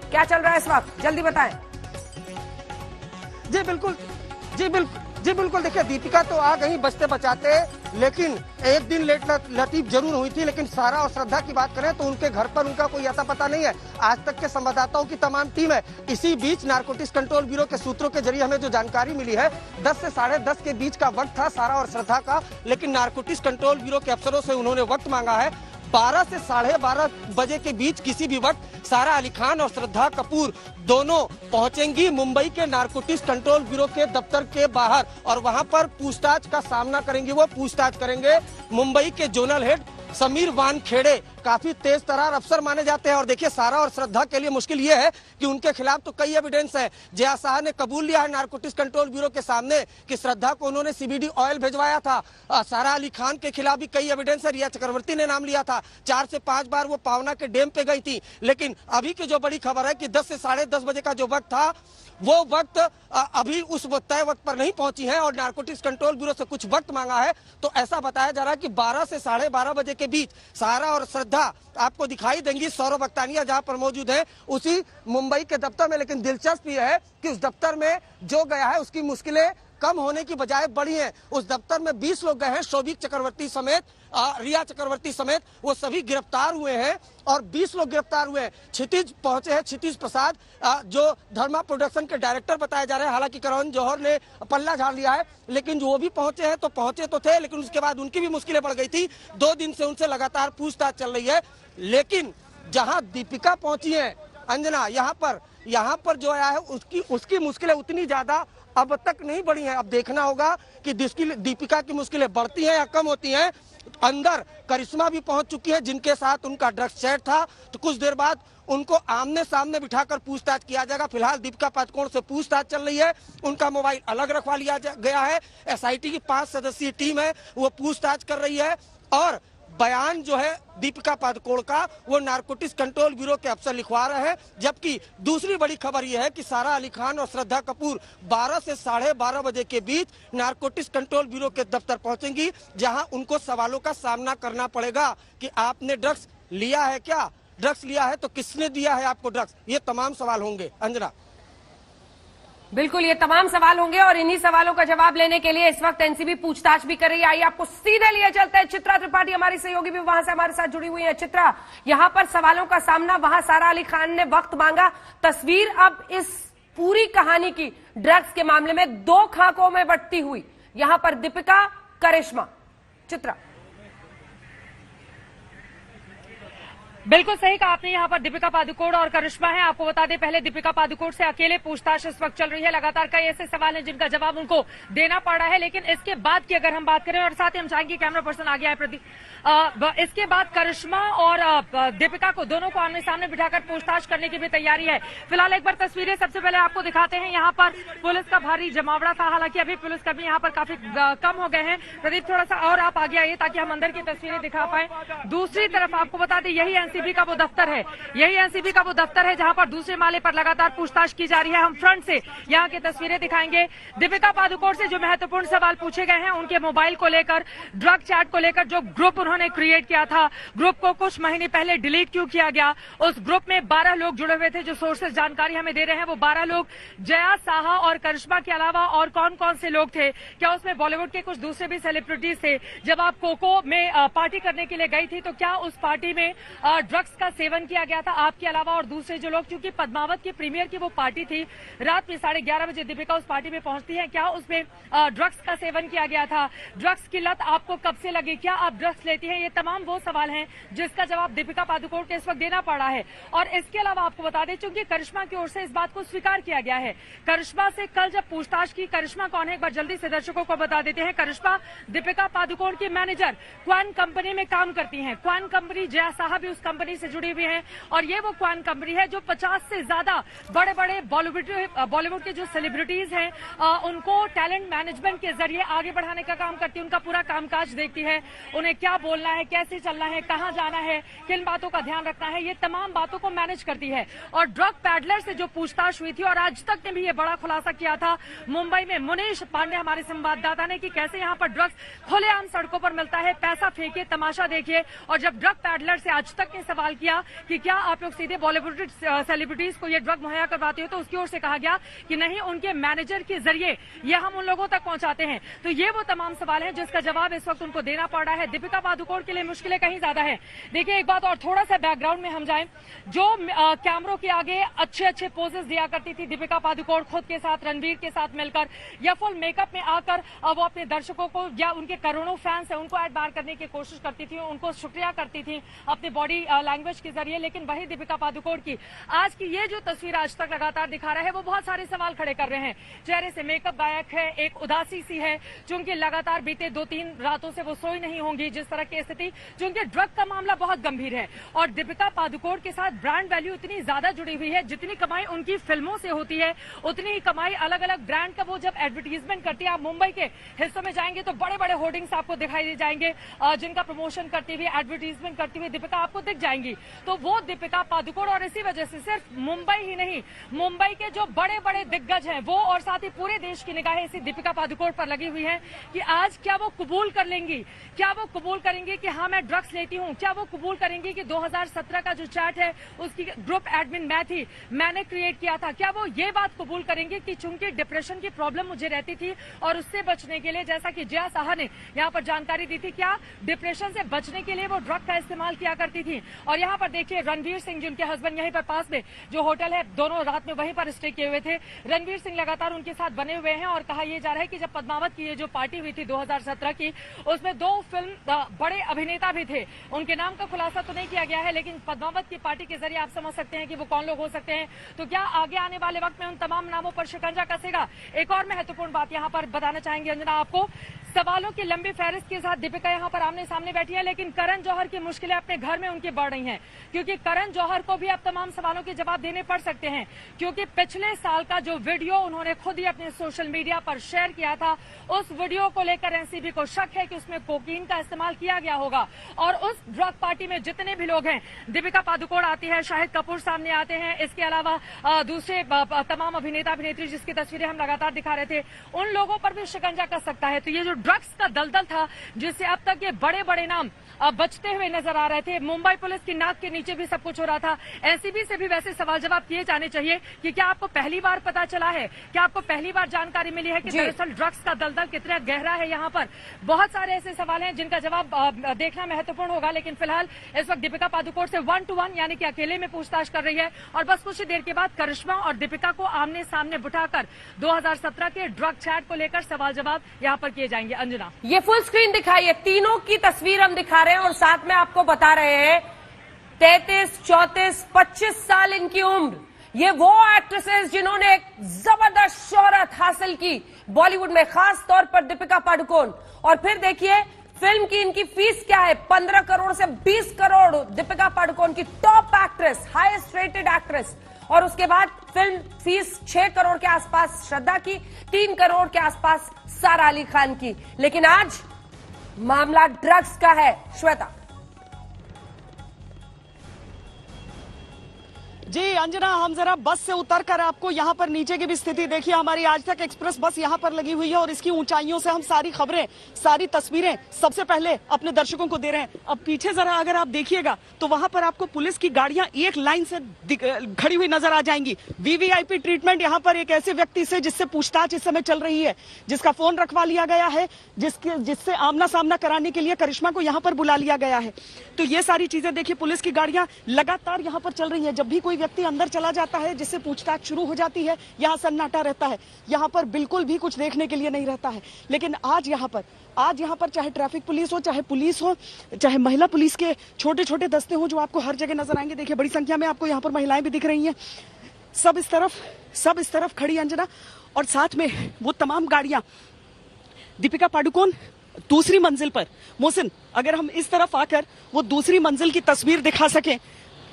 क्या चल रहा है इस वक्त, जल्दी बताएं। जी बिल्कुल देखिए, दीपिका तो आ गई बचते बचाते, लेकिन एक दिन लेट लतीफ जरूर हुई थी। लेकिन सारा और श्रद्धा की बात करें तो उनके घर पर उनका कोई अता पता नहीं है। आज तक के संवाददाताओं की तमाम टीम है। इसी बीच नारकोटिक्स कंट्रोल ब्यूरो के सूत्रों के जरिए हमें जो जानकारी मिली है, 10 से 10:30 के बीच का वक्त था सारा और श्रद्धा का, लेकिन नारकोटिक्स कंट्रोल ब्यूरो के अफसरों से उन्होंने वक्त मांगा है 12 से 12:30 बजे के बीच। किसी भी वक्त सारा अली खान और श्रद्धा कपूर दोनों पहुंचेंगी मुंबई के नारकोटिक्स कंट्रोल ब्यूरो के दफ्तर के बाहर, और वहां पर पूछताछ का सामना करेंगी। वो पूछताछ करेंगे मुंबई के जोनल हेड समीर वानखेड़े, काफी तेज तरार अफसर माने जाते हैं। और देखिए, सारा और श्रद्धा के लिए मुश्किल ये है कि उनके खिलाफ तो कई एविडेंस है। जया शाह ने कबूल लिया है नारकोटिक्स कंट्रोल ब्यूरो के सामने कि श्रद्धा को उन्होंने सीबीडी ऑयल भिजवाया था। सारा अली खान के खिलाफ भी कई एविडेंस है। रिया चक्रवर्ती ने नाम लिया था, 4 से 5 बार वो पावना के डैम पे गई थी। लेकिन अभी की जो बड़ी खबर है कि 10 से 10:30 बजे का जो वक्त था, वो वक्त अभी उस तय वक्त पर नहीं पहुंची है और नारकोटिक्स कंट्रोल ब्यूरो से कुछ वक्त मांगा है। तो ऐसा बताया जा रहा है कि 12 से 12:30 बजे के बीच सारा और श्रद्धा आपको दिखाई देंगी। सौरभ अख्तानिया जहां पर मौजूद है उसी मुंबई के दफ्तर में। लेकिन दिलचस्प यह है कि उस दफ्तर में जो गया है उसकी मुश्किलें कम होने की बजाय बढ़ी हैं। उस दफ्तर में 20 लोग गए हैं, शोभिक चक्रवर्ती समेत, रिया चक्रवर्ती समेत, वो सभी गिरफ्तार हुए हैं और 20 लोग गिरफ्तार हुए हैं। क्षितिज पहुंचे हैं, क्षितिज प्रसाद जो धर्मा प्रोडक्शन के डायरेक्टर बताए जा रहे हैं। हालांकि करण जौहर ने पल्ला झाड़ लिया है, लेकिन जो भी पहुंचे हैं तो पहुंचे तो थे, लेकिन उसके बाद उनकी भी मुश्किलें बढ़ गई थी। 2 दिन से उनसे लगातार पूछताछ चल रही है। लेकिन जहां दीपिका पहुंची है अंजना, यहाँ पर जो आया है उसकी मुश्किलें उतनी ज्यादा अब तक नहीं बढ़ी हैं। अब देखना होगा कि दीपिका की मुश्किलें बढ़ती हैं या कम होती हैं। अंदर करिश्मा भी पहुंच चुकी है, जिनके साथ उनका ड्रग्स चैट था। तो कुछ देर बाद उनको आमने सामने बिठाकर पूछताछ किया जाएगा। फिलहाल दीपिका पादुकोण से पूछताछ चल रही है, उनका मोबाइल अलग रखवा लिया गया है। एसआईटी की 5 सदस्यीय टीम है, वो पूछताछ कर रही है। और बयान जो है दीपिका पादुकोण का, वो नारकोटिक्स कंट्रोल ब्यूरो के अफसर लिखवा रहे हैं। जबकि दूसरी बड़ी खबर यह है कि सारा अली खान और श्रद्धा कपूर 12 से 12:30 बजे के बीच नारकोटिक्स कंट्रोल ब्यूरो के दफ्तर पहुंचेंगी, जहां उनको सवालों का सामना करना पड़ेगा कि आपने ड्रग्स लिया है क्या, ड्रग्स लिया है तो किसने दिया है आपको ड्रग्स, ये तमाम सवाल होंगे। अंजना, बिल्कुल, ये तमाम सवाल होंगे और इन्हीं सवालों का जवाब लेने के लिए इस वक्त एनसीबी पूछताछ भी कर रही है। आइए आपको सीधे लिए चलते हैं। चित्रा त्रिपाठी हमारी सहयोगी भी वहां से हमारे साथ जुड़ी हुई है। चित्रा, यहां पर सवालों का सामना, वहां सारा अली खान ने वक्त मांगा। तस्वीर अब इस पूरी कहानी की ड्रग्स के मामले में 2 खाकों में बंटती हुई, यहां पर दीपिका, करिश्मा। चित्रा, बिल्कुल सही कहा आपने, यहाँ पर दीपिका पादुकोण और करिश्मा है। आपको बता दें, पहले दीपिका पादुकोण से अकेले पूछताछ इस वक्त चल रही है। लगातार कई ऐसे सवाल हैं जिनका जवाब उनको देना पड़ रहा है। लेकिन इसके बाद की अगर हम बात करें, और साथ ही हम चाहेंगे कैमरा पर्सन आ गया है प्रदीप, इसके बाद करिश्मा और दीपिका को दोनों को आमने सामने बिठाकर पूछताछ करने की भी तैयारी है। फिलहाल एक बार तस्वीरें सबसे पहले आपको दिखाते हैं। यहाँ पर पुलिस का भारी जमावड़ा था, हालांकि अभी पुलिसकर्मी यहाँ पर काफी कम हो गए हैं। प्रदीप, थोड़ा सा और आप आगे आइए ताकि हम अंदर की तस्वीरें दिखा पाए। दूसरी तरफ आपको बता दें, यही एनसीबी का वो दफ्तर है, यही एनसीबी का वो दफ्तर है जहां पर दूसरे माले पर लगातार पूछताछ की जा रही है। हम फ्रंट से यहां की तस्वीरें दिखाएंगे। दीपिका पादुकोण से जो महत्वपूर्ण सवाल पूछे गए हैं, उनके मोबाइल को लेकर, ड्रग चैट को लेकर, जो ग्रुप उन्होंने क्रिएट किया था, ग्रुप को कुछ महीने पहले डिलीट क्यों किया गया, उस ग्रुप में 12 लोग जुड़े हुए थे। जो सोर्सेज जानकारी हमें दे रहे हैं, वो 12 लोग जया साहा और करिश्मा के अलावा और कौन कौन से लोग थे, क्या उसमें बॉलीवुड के कुछ दूसरे भी सेलिब्रिटीज थे। जब आप कोको में पार्टी करने के लिए गई थी, तो क्या उस पार्टी में ड्रग्स का सेवन किया गया था आपके अलावा और दूसरे जो लोग, क्योंकि पद्मावत की प्रीमियर की वो पार्टी थी, रात में 11:30 बजे दीपिका उस पार्टी में पहुंचती है, क्या उसमें ड्रग्स का सेवन किया गया था, ड्रग्स की लत आपको कब से लगी, क्या आप ड्रग्स लेती हैं, ये तमाम वो सवाल हैं जिसका जवाब दीपिका पादुकोण को इस वक्त देना पड़ा है। और इसके अलावा आपको बता दें, चूंकि करिश्मा की ओर से इस बात को स्वीकार किया गया है, करिश्मा से कल जब पूछताछ की, करिश्मा कौन है एक बार जल्दी से दर्शकों को बता देते हैं। करिश्मा दीपिका पादुकोण की मैनेजर क्वान कंपनी में काम करती हैं। क्वान कंपनी, जया साहा भी उस कंपनी से जुड़ी हुई है और ये वो क्वान कंपनी है जो 50 से ज्यादा बड़े बड़े बॉलीवुड के जो सेलिब्रिटीज हैं उनको टैलेंट मैनेजमेंट के जरिए आगे बढ़ाने का काम करती है। उनका पूरा कामकाज देखती है, उन्हें क्या बोलना है, कैसे चलना है, कहां जाना है, किन बातों का ध्यान रखना है, ये तमाम बातों को मैनेज करती है। और ड्रग पैडलर से जो पूछताछ हुई थी, और आज तक ने भी ये बड़ा खुलासा किया था मुंबई में मुनीश पांडे हमारे संवाददाता ने, कि कैसे यहाँ पर ड्रग्स खुलेआम सड़कों पर मिलता है, पैसा फेंकिए, तमाशा देखिए। और जब ड्रग पैडलर से आज तक ने सवाल किया कि क्या आप लोग सीधे बॉलीवुड सेलिब्रिटीज को ये ड्रग मुहैया करवाते हो, तो उसकी ओर से कहा गया कि नहीं, उनके मैनेजर के जरिए ये हम उन लोगों तक पहुंचाते हैं। तो ये वो तमाम सवाल हैं जिसका जवाब इस वक्त उनको देना पड़ रहा है। दीपिका पादुकोण के लिए मुश्किलें कहीं ज्यादा है। देखिए, एक बात और थोड़ा सा बैकग्राउंड में हम जाएं, जो कैमरों के आगे अच्छे अच्छे पोजेस दिया करती थी दीपिका पादुकोण खुद के साथ, रणवीर के साथ मिलकर या फुल मेकअप में आकर, वो अपने दर्शकों को या उनके करोड़ों फैंस है उनको एडमायर करने की कोशिश करती थी, उनको शुक्रिया करती थी अपने बॉडी लैंग्वेज के जरिए। लेकिन वही दीपिका पादुकोण की आज की ये जो तस्वीर आज तक लगातार दिखा रहा है, वो बहुत सारे सवाल खड़े कर रहे हैं। चेहरे से मेकअप गायब है, एक उदासी सी है, चूंकि लगातार बीते 2-3 रातों से वो सोई नहीं होंगी, जिस तरह की स्थिति, चूंकि ड्रग का मामला बहुत गंभीर है और दीपिका पादुकोण के साथ ब्रांड वैल्यू इतनी ज्यादा जुड़ी हुई है। जितनी कमाई उनकी फिल्मों से होती है, उतनी ही कमाई अलग अलग ब्रांड का वो जब एडवर्टीजमेंट करती है। आप मुंबई के हिस्सों में जाएंगे तो बड़े बड़े होर्डिंग्स आपको दिखाई दे जाएंगे, जिनका प्रमोशन करती हुई, एडवर्टीजमेंट करती हुई दीपिका आपको दिख जाएंगी। तो वो दीपिका पादुकोण, और इसी वजह से सिर्फ मुंबई ही नहीं, मुंबई के जो बड़े बड़े दिग्गज हैं वो और साथ ही पूरे देश की निगाहें इसी दीपिका पादुकोण पर लगी हुई है कि आज क्या वो कबूल कर लेंगी, क्या वो कबूल करेंगे कि हाँ मैं ड्रग्स लेती हूँ, क्या वो कबूल करेंगी कि 2017 का जो चैट है उसकी ग्रुप एडमिन मैं थी, मैंने क्रिएट किया था, क्या वो ये बात कबूल करेंगे कि चूंकि डिप्रेशन की प्रॉब्लम मुझे रहती थी और उससे बचने के लिए, जैसा कि जया साहा ने यहाँ पर जानकारी दी थी, क्या डिप्रेशन से बचने के लिए वो ड्रग का इस्तेमाल किया करती थी। और यहाँ पर देखिए रणवीर सिंह, जिनके हस्बैंड यहीं पर पास में जो होटल है, दोनों रात में वहीं पर स्टे किए हुए थे। रणवीर सिंह लगातार उनके साथ बने हुए हैं और कहा यह जा रहा है कि जब पद्मावत की ये जो पार्टी हुई थी 2017 की, उसमें 2 फिल्म बड़े अभिनेता भी थे। उनके नाम का खुलासा तो नहीं किया गया है, लेकिन पद्मावत की पार्टी के जरिए आप समझ सकते हैं कि वो कौन लोग हो सकते हैं। तो क्या आगे आने वाले वक्त में उन तमाम नामों पर शिकंजा कसेगा? एक और महत्वपूर्ण बात यहाँ पर बताना चाहेंगे अंजना आपको, सवालों की लंबी फहरिस्त के साथ दीपिका यहाँ पर आमने सामने बैठी है, लेकिन करण जौहर की मुश्किलें अपने घर में उनकी बढ़ रही हैं, क्योंकि करण जौहर को भी अब तमाम सवालों के जवाब देने पड़ सकते हैं। क्योंकि पिछले साल का जो वीडियो उन्होंने खुद ही अपने सोशल मीडिया पर शेयर किया था, उस वीडियो को लेकर एनसीबी को शक है कि उसमें कोकीन का इस्तेमाल किया गया होगा। और उस ड्रग पार्टी में जितने भी लोग हैं, दीपिका पादुकोण आती है, शाहिद कपूर सामने आते हैं, इसके अलावा दूसरे तमाम अभिनेता अभिनेत्री जिसकी तस्वीरें हम लगातार दिखा रहे थे, उन लोगों पर भी शिकंजा कस सकता है। तो ये जो ड्रग्स का दलदल था, जिससे अब तक ये बड़े बड़े नाम बचते हुए नजर आ रहे थे, मुंबई पुलिस की नाक के नीचे भी सब कुछ हो रहा था। एनसीबी से भी वैसे सवाल जवाब किए जाने चाहिए कि क्या आपको पहली बार पता चला है, क्या आपको पहली बार जानकारी मिली है कि दरअसल ड्रग्स का दलदल कितना गहरा है। यहाँ पर बहुत सारे ऐसे सवाल हैं जिनका जवाब देखना महत्वपूर्ण होगा। लेकिन फिलहाल इस वक्त दीपिका पादुकोण से 1-to-1 यानी कि अकेले में पूछताछ कर रही है और बस कुछ ही देर के बाद करिश्मा और दीपिका को आमने सामने बिठाकर 2017 के ड्रग चैट को लेकर सवाल जवाब यहाँ पर किए जाएंगे। अंजना, ये फुल स्क्रीन दिखाइए, तीनों की तस्वीर हम दिखा रहे हैं और साथ में आपको बता रहे हैं 33, 34, 25 साल इनकी उम्र। ये वो एक्ट्रेसेस जिन्होंने एक जबरदस्त शोहरत हासिल की बॉलीवुड में, खास तौर पर दीपिका पादुकोण। और फिर देखिए फिल्म की इनकी फीस क्या है, 15 करोड़ से 20 करोड़ दीपिका पादुकोण की, top actress, highest rated actress. और उसके बाद फिल्म फीस 6 करोड़ के आसपास श्रद्धा की, 3 करोड़ के आसपास सारा अली खान की। लेकिन आज मामला ड्रग्स का है। श्वेता जी अंजना, हम जरा बस से उतरकर आपको यहाँ पर नीचे की भी स्थिति देखिए। हमारी आज तक एक्सप्रेस बस यहाँ पर लगी हुई है और इसकी ऊंचाइयों से हम सारी खबरें, सारी तस्वीरें सबसे पहले अपने दर्शकों को दे रहे हैं। अब पीछे जरा अगर आप देखिएगा तो वहां पर आपको पुलिस की गाड़ियां एक लाइन से खड़ी हुई नजर आ जाएंगी। वीवीआईपी ट्रीटमेंट यहाँ पर एक ऐसे व्यक्ति से जिससे पूछताछ इस समय चल रही है, जिसका फोन रखवा लिया गया है, जिससे आमना सामना कराने के लिए करिश्मा को यहाँ पर बुला लिया गया है। तो ये सारी चीजें देखिए, पुलिस की गाड़ियां लगातार यहाँ पर चल रही है। जब भी कोई व्यक्ति अंदर चला जाता है, जिससे पूछताछ शुरू हो जाती है, यहाँ सन्नाटा रहता है, यहाँ पर बिल्कुल भी कुछ देखने के लिए नहीं रहता है। लेकिन आज यहाँ पर चाहे ट्रैफिक पुलिस हो, चाहे पुलिस हो, चाहे महिला पुलिस के छोटे छोटे दस्ते हो, जो आपको हर जगह नजर आएंगे। देखिए बड़ी संख्या में आपको यहाँ पर महिलाएं भी दिख रही हैं, सब इस तरफ खड़ी अंजना। और साथ में वो तमाम गाड़ियां दीपिका पादुकोण दूसरी मंजिल पर। मोहसिन, अगर हम इस तरफ आकर वो दूसरी मंजिल की तस्वीर दिखा सकें,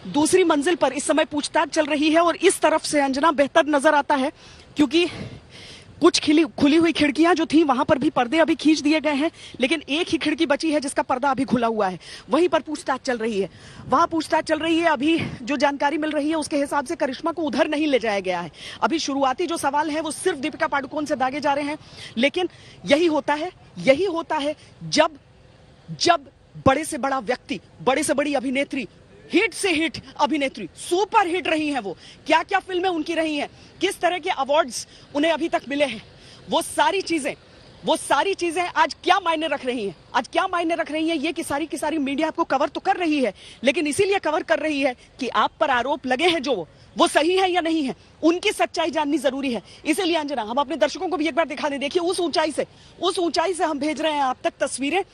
दूसरी मंजिल पर इस समय पूछताछ चल रही है और इस तरफ से अंजना बेहतर नजर आता है, क्योंकि कुछ खुली हुई खिड़कियां जो थी वहां पर भी पर्दे अभी खींच दिए गए हैं, लेकिन एक ही खिड़की बची है जिसका पर्दा अभी खुला हुआ है। वहीं पर पूछताछ चल रही है, वहां पूछताछ चल रही है। अभी जो जानकारी मिल रही है उसके हिसाब से करिश्मा को उधर नहीं ले जाया गया है। अभी शुरुआती जो सवाल है वो सिर्फ दीपिका पादुकोण से दागे जा रहे हैं। लेकिन यही होता है जब बड़े से बड़ा व्यक्ति, बड़े से बड़ी अभिनेत्री हिट से हिट अभिनेत्री, सुपर हिट रही हैं वो। क्या क्या फिल्में उनकी रही हैं, किस तरह के अवार्ड्स उन्हें अभी तक मिले हैं, वो सारी चीजें आज क्या मायने रख रही हैं, आज क्या मायने रख रही हैं ये कि सारी की सारी मीडिया आपको कवर तो कर रही है, लेकिन इसीलिए कवर कर रही है कि आप पर आरोप लगे हैं जो वो सही है या नहीं है, उनकी सच्चाई जाननी जरूरी है। इसीलिए अंजना, हम अपने दर्शकों को भी एक बार दिखा दें। देखिए उस ऊंचाई से हम भेज रहे हैं आप तक तस्वीरें।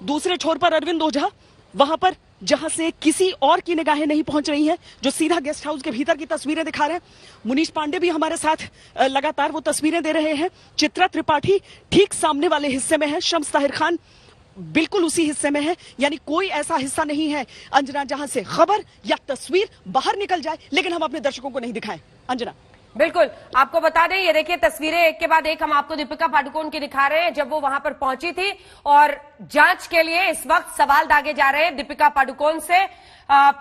दूसरे छोर पर अरविंद ओझा, वहां पर जहां से किसी और की निगाहें नहीं पहुंच रही हैं, जो सीधा गेस्ट हाउस के भीतर की तस्वीरें दिखा रहे हैं। मुनीश पांडे भी हमारे साथ लगातार वो तस्वीरें दे रहे हैं। चित्रा त्रिपाठी ठीक सामने वाले हिस्से में है, शम्स ताहिर खान बिल्कुल उसी हिस्से में है। यानी कोई ऐसा हिस्सा नहीं है अंजना जहां से खबर या तस्वीर बाहर निकल जाए, लेकिन हम अपने दर्शकों को नहीं दिखाएं। अंजना, बिल्कुल, आपको बता दें, ये देखिए तस्वीरें एक के बाद एक हम आपको दीपिका पादुकोण की दिखा रहे हैं जब वो वहां पर पहुंची थी, और जांच के लिए इस वक्त सवाल दागे जा रहे हैं दीपिका पादुकोण से।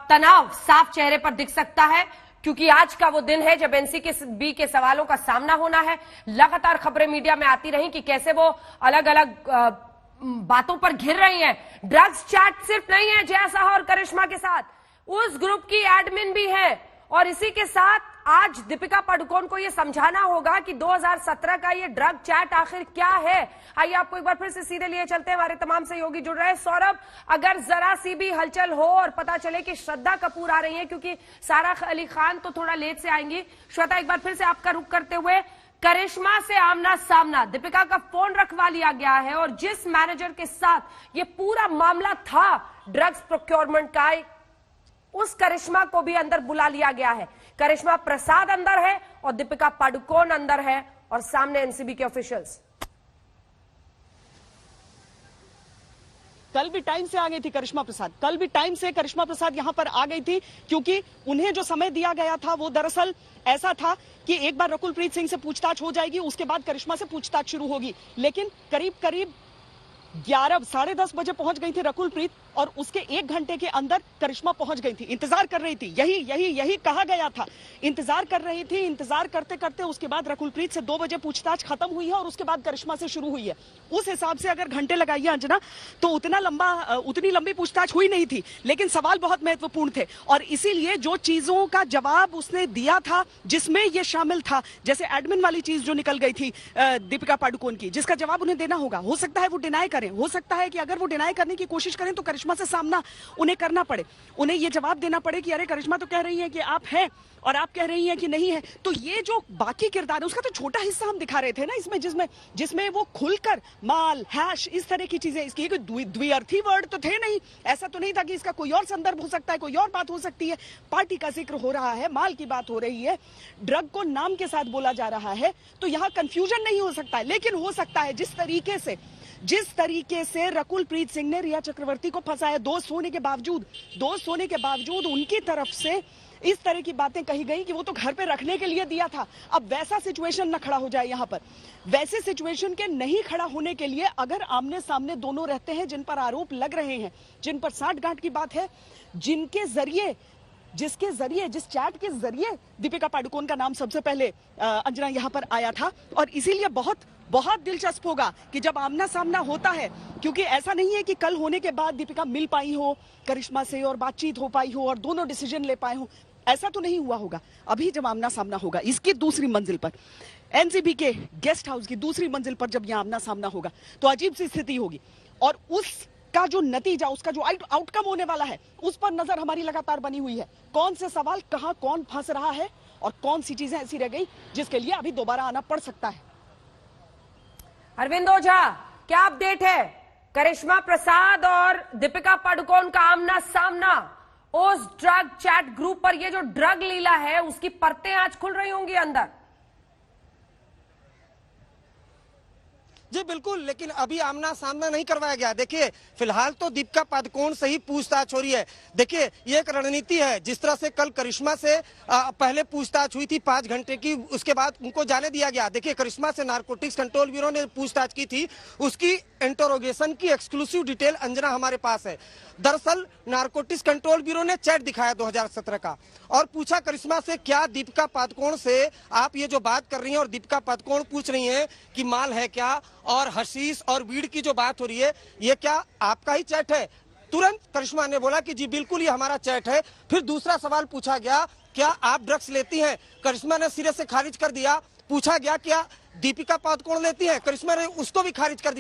तनाव साफ चेहरे पर दिख सकता है, क्योंकि आज का वो दिन है जब एनसीबी के सवालों का सामना होना है। लगातार खबरें मीडिया में आती रही कि कैसे वो अलग अलग बातों पर घिर रही हैं। ड्रग्स चैट सिर्फ नहीं है जया साहा और करिश्मा के साथ, उस ग्रुप की एडमिन भी है, और इसी के साथ आज दीपिका पादुकोण को यह समझाना होगा कि 2017 का ये ड्रग चैट आखिर क्या है। आइए आपको एक बार फिर से सीधे लिए चलते हैं, हमारे तमाम सहयोगी जुड़ रहे हैं। सौरभ, अगर जरा सी भी हलचल हो और पता चले कि श्रद्धा कपूर आ रही है, क्योंकि सारा अली खान तो थोड़ा लेट से आएंगी। श्वेता, एक बार फिर से आपका रुख करते हुए, करिश्मा से आमना सामना, दीपिका का फोन रखवा लिया गया है, और जिस मैनेजर के साथ ये पूरा मामला था ड्रग्स प्रोक्योरमेंट का, उस करिश्मा को भी अंदर बुला लिया गया है। करिश्मा प्रसाद अंदर है और दीपिका पादुकोण अंदर है, और सामने एनसीबी के ऑफिशियल्स। कल भी टाइम से आ गई थी करिश्मा प्रसाद यहां पर आ गई थी, क्योंकि उन्हें जो समय दिया गया था वो दरअसल ऐसा था कि एक बार रकुलप्रीत सिंह से पूछताछ हो जाएगी, उसके बाद करिश्मा से पूछताछ शुरू होगी। लेकिन करीब करीब 11 साढ़े 10 बजे पहुंच गई थी रकुलप्रीत, और उसके 1 घंटे के अंदर करिश्मा पहुंच गई थी। इंतजार कर रही थी, यही कहा गया था, इंतजार कर रही थी। इंतजार करते करते उसके बाद रकुलप्रीत से 2 बजे पूछताछ खत्म हुई है, और उसके बाद करिश्मा से शुरू हुई है। उस हिसाब से अगर घंटे लगाइए अंजना, तो उतनी लंबी पूछताछ हुई नहीं थी, लेकिन सवाल बहुत महत्वपूर्ण थे। और इसीलिए जो चीजों का जवाब उसने दिया था, जिसमें यह शामिल था, जैसे एडमिन वाली चीज जो निकल गई थी दीपिका पादुकोण की, जिसका जवाब उन्हें देना होगा। हो सकता है वो डिनाई करें, हो सकता है कि अगर वो डिनाई करने की कोशिश करें तो करिश्मा से सामना उन्हें करना पड़े, उन्हें ये जवाब देना पड़े कि अरे करिश्मा तो कह रही है कि आप हैं और आप कह रही हैं कि नहीं है। तो ये जो बाकी किरदार है उसका तो छोटा हिस्सा हम दिखा रहे थे ना इसमें, जिसमें वो खुलकर माल, हैश, इस तरह की चीजें, इसकी कोई द्विअर्थी वर्ड तो थे नहीं। ऐसा तो नहीं था कि इसका कोई और संदर्भ हो सकता है, कोई और बात हो सकती है। पार्टी का जिक्र हो रहा है, माल की बात हो रही है, ड्रग को नाम के साथ बोला जा रहा है, तो यहाँ कंफ्यूजन नहीं हो सकता है। लेकिन हो सकता है जिस तरीके से रकुलप्रीत सिंह ने रिया चक्रवर्ती को फंसाया, दोस्त होने के बावजूद उनकी तरफ से इस तरह की बातें कही गई कि वो तो घर पे रखने के लिए दिया था। अब वैसा सिचुएशन न खड़ा हो जाए यहाँ पर, वैसे सिचुएशन के नहीं खड़ा होने के लिए अगर आमने सामने दोनों रहते हैं जिन पर आरोप लग रहे हैं, जिन पर साठगांठ की बात है, जिस चैट के जरिए दीपिका पादुकोण का नाम सबसे पहले अंजना यहाँ पर आया था। और इसीलिए बहुत दिलचस्प होगा कि जब आमना सामना होता है, क्योंकि ऐसा नहीं है कि कल होने के बाद दीपिका मिल पाई हो करिश्मा से और बातचीत हो पाई हो और दोनों डिसीजन ले पाए हो, ऐसा तो नहीं हुआ होगा। अभी जब आमना सामना होगा इसकी दूसरी मंजिल पर, एनसीबी के गेस्ट हाउस की दूसरी मंजिल पर जब यह आमना सामना होगा, तो अजीब सी स्थिति होगी, और उसका जो नतीजा, उसका जो आउटकम होने वाला है, उस पर नजर हमारी लगातार बनी हुई है। कौन से सवाल कहां कौन फंस रहा है, और कौन सी चीजें ऐसी रह गई जिसके लिए अभी दोबारा आना पड़ सकता है। अरविंद ओझा, क्या अपडेट है? करिश्मा प्रसाद और दीपिका पादुकोण का आमना सामना, उस ड्रग चैट ग्रुप पर ये जो ड्रग लीला है उसकी परतें आज खुल रही होंगी अंदर। जी बिल्कुल, लेकिन अभी आमना सामना नहीं करवाया गया। देखिए फिलहाल तो दीपिका पादुकोण से ही पूछताछ हो रही है। देखिए ये एक रणनीति है, जिस तरह से कल करिश्मा से पहले पूछताछ हुई थी 5 घंटे की, उसके बाद उनको जाने दिया गया। देखिए करिश्मा से नारकोटिक्स कंट्रोल ब्यूरो ने पूछताछ की थी, उसकी इंटरोगेशन की एक्सक्लूसिव डिटेल अंजना हमारे पास है। दरअसल नारकोटिक्स कंट्रोल ब्यूरो ने चैट दिखाया 2017 का, और पूछा करिश्मा से क्या दीपिका पादुकोण से आप ये जो बात कर रही हैं, और दीपिका पादुकोण पूछ रही हैं कि माल है क्या, और हशीश और वीड की जो बात हो रही है, ये क्या आपका ही चैट है? तुरंत करिश्मा ने बोला कि जी बिल्कुल ये हमारा चैट है। फिर दूसरा सवाल पूछा गया, क्या आप ड्रग्स लेती हैं? करिश्मा ने सिरे से खारिज कर दिया। पूछा गया क्या दीपिका पादुकोण लेती हैं? करिश्मा ने उसको भी खारिज कर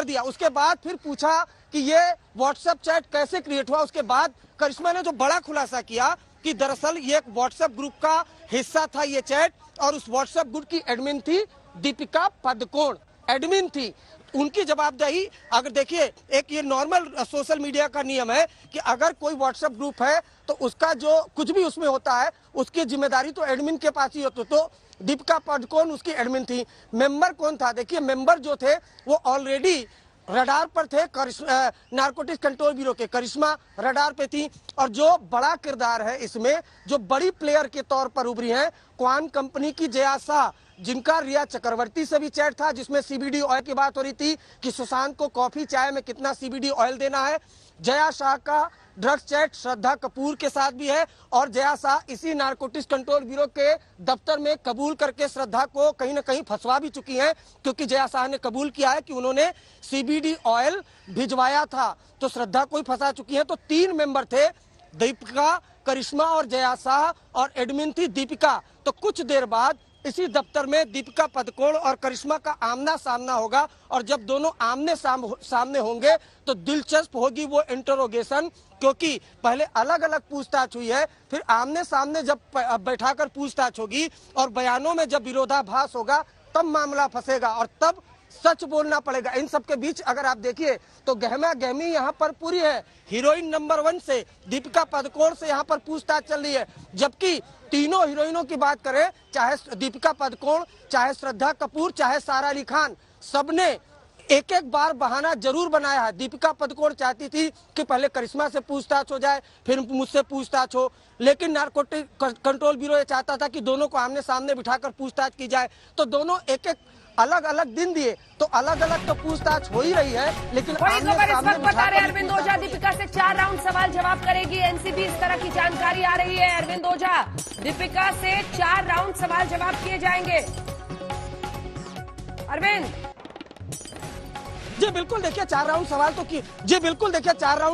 दिया। उसके बाद फिर पूछा कि ये व्हाट्सएप चैट कैसे क्रिएट हुआ। उसके बाद करिश्मा ने जो बड़ा खुलासा किया कि दरअसल ये एक व्हाट्सएप ग्रुप का हिस्सा था ये चैट, और उस व्हाट्सएप ग्रुप की एडमिन थी दीपिका पादुकोण, एडमिन थी। उनकी जवाबदेही, अगर देखिए एक ये नॉर्मल सोशल मीडिया का नियम है कि अगर कोई व्हाट्सएप ग्रुप है तो उसका जो कुछ भी उसमें होता है उसकी जिम्मेदारी तो एडमिन के पास ही होती। तो दीपिका पादुकोण उसकी एडमिन थी। मेंबर कौन था? देखिए मेंबर जो थे वो ऑलरेडी रडार पर थे, नारकोटिक्स कंट्रोल ब्यूरो के। करिश्मा रडार पे थी, और जो बड़ा किरदार है इसमें, जो बड़ी प्लेयर के तौर पर उभरी हैं, क्वान कंपनी की जया शाह, जिनका रिया चक्रवर्ती से भी चैट था जिसमें सीबीडी ऑयल की बात हो रही थी कि सुशांत को कॉफी चाय में कितना सीबीडी ऑयल देना है। जया शाह का ड्रग्स चैट श्रद्धा कपूर के साथ भी है, और जया शाह इसी नारकोटिक्स कंट्रोल ब्यूरो के दफ्तर में कबूल करके श्रद्धा को कहीं ना कहीं फंसवा भी चुकी हैं, क्योंकि जया शाह ने कबूल किया है कि उन्होंने सीबीडी ऑयल भिजवाया था, तो श्रद्धा को ही फंसा चुकी है। तो 3 मेंबर थे, दीपिका, करिश्मा और जया शाह, और एडमिन थी दीपिका। तो कुछ देर बाद इसी दफ्तर में दीपिका पादुकोण और करिश्मा का आमना सामना होगा, और जब दोनों आमने सामने होंगे तो दिलचस्प होगी वो इंटरोगेशन, क्योंकि पहले अलग अलग पूछताछ हुई है, फिर आमने सामने जब बैठाकर पूछताछ होगी और बयानों में जब विरोधाभास होगा तब मामला फंसेगा और तब सच बोलना पड़ेगा। इन सब के बीच अगर आप देखिए तो गहमा गहमी यहाँ पर पूरी है। हीरोइन नंबर 1 से दीपिका पादुकोण से यहाँ पर पूछताछ चल रही है, जबकि तीनों हीरोइनों की बात करें, चाहे दीपिका पादुकोण, चाहे श्रद्धा कपूर, चाहे सारा अली खान, सबने एक एक बार बहाना जरूर बनाया है। दीपिका पादुकोण चाहती थी कि पहले करिश्मा से पूछताछ हो जाए, फिर मुझसे पूछताछ हो, लेकिन नारकोटिक कंट्रोल ब्यूरो ये चाहता था कि दोनों को आमने सामने बिठाकर पूछताछ की जाए। तो दोनों एक एक अलग अलग दिन दिए, तो अलग अलग तो पूछताछ हो ही रही है, लेकिन बड़ी खबर इस वक्त बता रहे अरविंद ओझा, दीपिका से 4 राउंड सवाल जवाब करेगी एनसीबी, इस तरह की जानकारी आ रही है। अरविंद ओझा, दीपिका से 4 राउंड सवाल जवाब किए जाएंगे। अरविंद जी बिल्कुल, देखिए 4 राउंड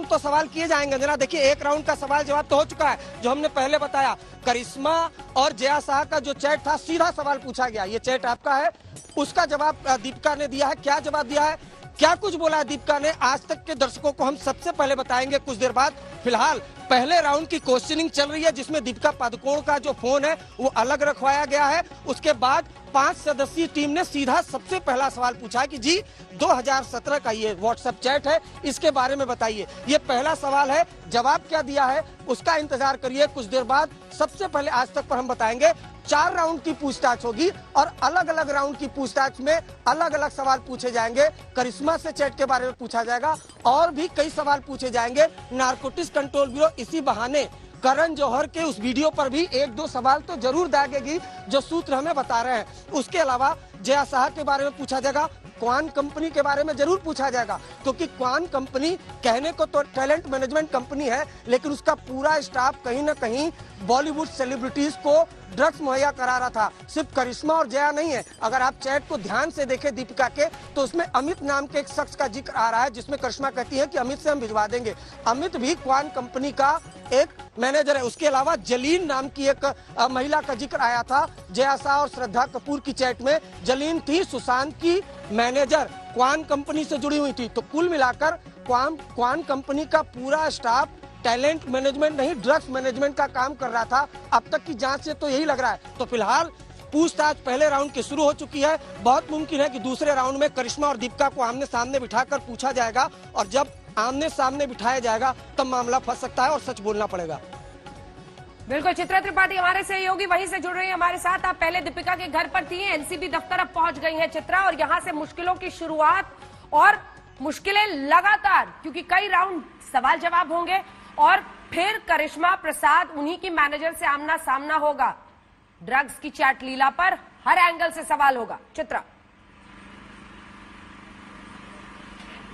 तो सवाल किए जाएंगे। जरा देखिए, 1 राउंड का सवाल जवाब तो हो चुका है, जो हमने पहले बताया। करिश्मा और जया शाह का जो चैट था, सीधा सवाल पूछा गया, ये चैट आपका है, उसका जवाब दीपिका ने दिया है। क्या जवाब दिया है, क्या कुछ बोला है दीपिका ने, आज तक के दर्शकों को हम सबसे पहले बताएंगे कुछ देर बाद। फिलहाल पहले राउंड की क्वेश्चनिंग चल रही है, जिसमें दीपिका पादुकोण का जो फोन है वो अलग रखवाया गया है। उसके बाद 5 सदस्यीय टीम ने सीधा सबसे पहला सवाल पूछा कि जी 2017 का ये व्हाट्सएप चैट है, इसके बारे में बताइए। ये पहला सवाल है, जवाब क्या दिया है उसका इंतजार करिए, कुछ देर बाद सबसे पहले आज तक पर हम बताएंगे। 4 राउंड की पूछताछ होगी और अलग अलग राउंड की पूछताछ में अलग अलग सवाल पूछे जाएंगे। करिश्मा से चैट के बारे में पूछा जाएगा और भी कई सवाल पूछे जाएंगे। नारकोटिक्स कंट्रोल ब्यूरो इसी बहाने करण जौहर के उस वीडियो पर भी 1-2 सवाल तो जरूर दागेगी, जो सूत्र हमें बता रहे हैं। उसके अलावा जया शाह के बारे में पूछा जाएगा, क्वान कंपनी के बारे में जरूर पूछा जाएगा, क्योंकि क्वान कंपनी कहने को तो टैलेंट मैनेजमेंट कंपनी है, लेकिन उसका पूरा स्टाफ कहीं ना कहीं बॉलीवुड सेलिब्रिटीज को ड्रग्स मुहैया करा रहा था। सिर्फ करिश्मा और जया नहीं है, अगर आप चैट को ध्यान से देखें दीपिका के, तो उसमें अमित नाम के एक शख्स का जिक्र आ रहा है, जिसमें करिश्मा कहती है कि अमित से हम भिजवा देंगे। अमित भी क्वान कंपनी का एक मैनेजर है। उसके अलावा जलीन नाम की एक महिला का जिक्र आया था जया शाह और श्रद्धा कपूर की चैट में। जलीन थी सुशांत की मैनेजर, क्वान कंपनी से जुड़ी हुई थी। तो कुल मिलाकर क्वान कंपनी का पूरा स्टाफ टैलेंट मैनेजमेंट नहीं, ड्रग्स मैनेजमेंट का काम कर रहा था। अब तक की जांच से तो यही लग रहा है। तो फिलहाल पूछताछ पहले राउंड की शुरू हो चुकी है। बहुत मुमकिन है कि दूसरे राउंड में करिश्मा और दीपिका को आमने सामने बिठाकर पूछा जाएगा, और जब आमने सामने बिठाया जाएगा तब मामला फंस सकता है और सच बोलना पड़ेगा। बिल्कुल, चित्रा त्रिपाठी हमारे सहयोगी वहीं से जुड़ रही है हमारे साथ। आप पहले दीपिका के घर पर थी, एनसीबी दफ्तर अब पहुंच गई है चित्रा, और यहां से मुश्किलों की शुरुआत और मुश्किलें लगातार, क्योंकि कई राउंड सवाल जवाब होंगे और फिर करिश्मा प्रसाद उन्हीं की मैनेजर से आमना सामना होगा। ड्रग्स की चैट लीला पर हर एंगल से सवाल होगा। चित्रा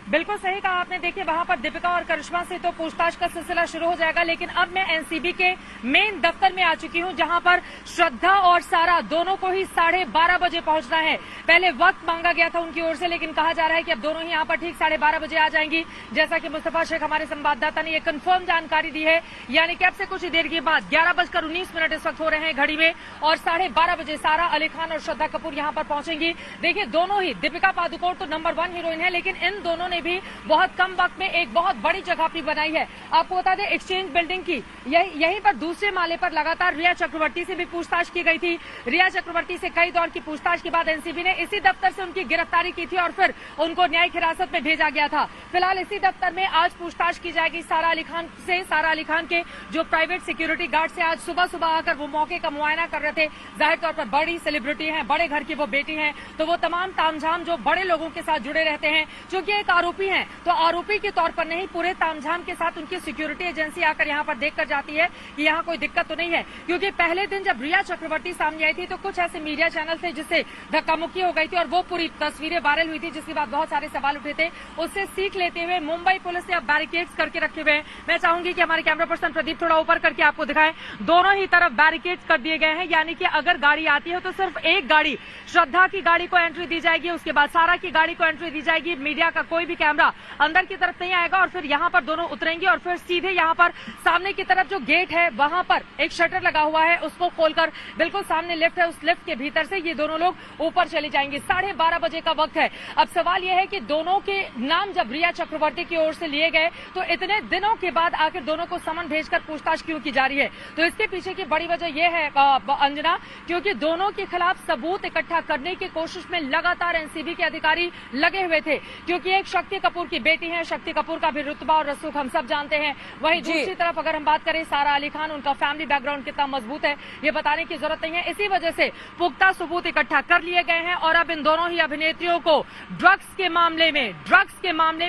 बिल्कुल सही कहा आपने। देखिए वहां पर दीपिका और करिश्मा से तो पूछताछ का सिलसिला शुरू हो जाएगा, लेकिन अब मैं एनसीबी के मेन दफ्तर में आ चुकी हूं, जहां पर श्रद्धा और सारा दोनों को ही 12:30 बजे पहुंचना है। पहले वक्त मांगा गया था उनकी ओर से, लेकिन कहा जा रहा है कि अब दोनों ही यहां पर ठीक 12:30 बजे आ जाएंगी, जैसा कि मुस्तफा शेख हमारे संवाददाता ने यह कंफर्म जानकारी दी है। यानी कि अब से कुछ ही देर के बाद 11:19 इस वक्त हो रहे हैं घड़ी में, और 12:30 बजे सारा अली खान और श्रद्धा कपूर यहां पर पहुंचेंगी। देखिए दोनों ही, दीपिका पादुकोण तो नंबर 1 हीरोइन है, लेकिन इन दोनों ने भी बहुत कम वक्त में एक बहुत बड़ी जगह अपनी बनाई है। आपको बता दें एक्सचेंज बिल्डिंग की यहीं पर दूसरे माले पर लगातार रिया चक्रवर्ती से भी पूछताछ की गई थी। रिया चक्रवर्ती से कई दौर की पूछताछ के बाद एनसीबी ने इसी दफ्तर से उनकी गिरफ्तारी की थी और फिर उनको न्यायिक हिरासत में भेजा गया था। फिलहाल इसी दफ्तर में आज पूछताछ की जाएगी सारा अली खान से। सारा अली खान के जो प्राइवेट सिक्योरिटी गार्ड से आज सुबह आकर वो मौके का मुआयना कर रहे थे। जाहिर तौर पर बड़ी सेलिब्रिटी हैं, बड़े घर की वो बेटी हैं, तो वो तमाम तामझाम जो बड़े लोगों के साथ जुड़े रहते हैं, चूंकि एक आरोपी हैं तो आरोपी के तौर पर नहीं, पूरे तामझाम के साथ उनकी सिक्योरिटी एजेंसी आकर यहां पर देखकर जाती है कि यहां कोई दिक्कत तो नहीं है। क्योंकि पहले दिन जब रिया चक्रवर्ती सामने आई थी तो कुछ ऐसे मीडिया चैनल थे जिससे धक्का मुक्की हो गई थी और वो पूरी तस्वीरें वायरल हुई थी, जिसके बाद बहुत सारे सवाल उठे थे। उससे सीख लेते हुए मुंबई पुलिस ने अब बैरिकेड्स करके रखे हुए हैं। मैं चाहूंगी कि हमारे कैमरा पर्सन प्रदीप थोड़ा ऊपर करके आपको दिखाएं। दोनों ही तरफ बैरिकेड्स कर दिए गए हैं, यानी कि अगर गाड़ी आती है तो सिर्फ एक गाड़ी, श्रद्धा की गाड़ी को एंट्री दी जाएगी, उसके बाद सारा की गाड़ी को एंट्री दी जाएगी। मीडिया का कोई भी कैमरा अंदर की तरफ नहीं आएगा और फिर यहां पर दोनों उतरेंगे और फिर सीधे यहां पर सामने की तरफ जो गेट है वहां पर एक शटर लगा हुआ है, उसको खोलकर बिल्कुल सामने लिफ्ट है, उस लिफ्ट के भीतर से ये दोनों लोग ऊपर चले जाएंगे। 12:30 बजे का वक्त है। अब सवाल यह है कि दोनों के नाम जब रिया चक्रवर्ती की ओर से लिए गए तो इतने दिनों के बाद आखिर दोनों को समन भेजकर पूछताछ क्यों की जा रही है? तो इसके पीछे की बड़ी वजह यह है अंजना, क्योंकि दोनों के खिलाफ सबूत इकट्ठा करने की कोशिश में लगातार एनसीबी के अधिकारी लगे हुए थे। क्योंकि एक शक्ति कपूर की बेटी है, शक्ति कपूर का भी रुतबा और रसूख हम सब जानते हैं। वहीं दूसरी तरफ अगर हम बात करें सारा अली खान, उनका फैमिली बैकग्राउंड कितना मजबूत है ये बताने की जरूरत नहीं है। इसी वजह से पुख्ता सबूत इकट्ठा कर लिए गए हैं और अब इन दोनों ही अभिनेत्रियों को ड्रग्स के मामले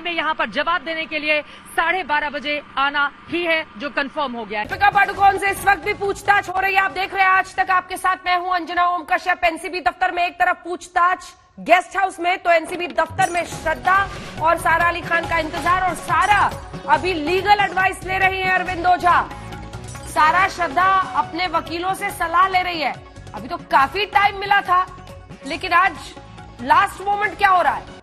में यहां पर जवाब देने के लिए 12:30 बजे आना ही है, जो कंफर्म हो गया है। दीपिका पादुकोण से इस वक्त भी पूछताछ हो रही है। आप देख रहे हैं आज तक आपके साथ मैं हूं अंजना ओम कश्यप। एनसीबी दफ्तर में एक तरफ पूछताछ गेस्ट हाउस में, तो एनसीबी दफ्तर में श्रद्धा और सारा अली खान का इंतजार, और सारा अभी लीगल एडवाइस ले रही है अरविंद ओझा। सारा श्रद्धा अपने वकीलों से सलाह ले रही है। अभी तो काफी टाइम मिला था, लेकिन आज लास्ट मोमेंट क्या हो रहा है?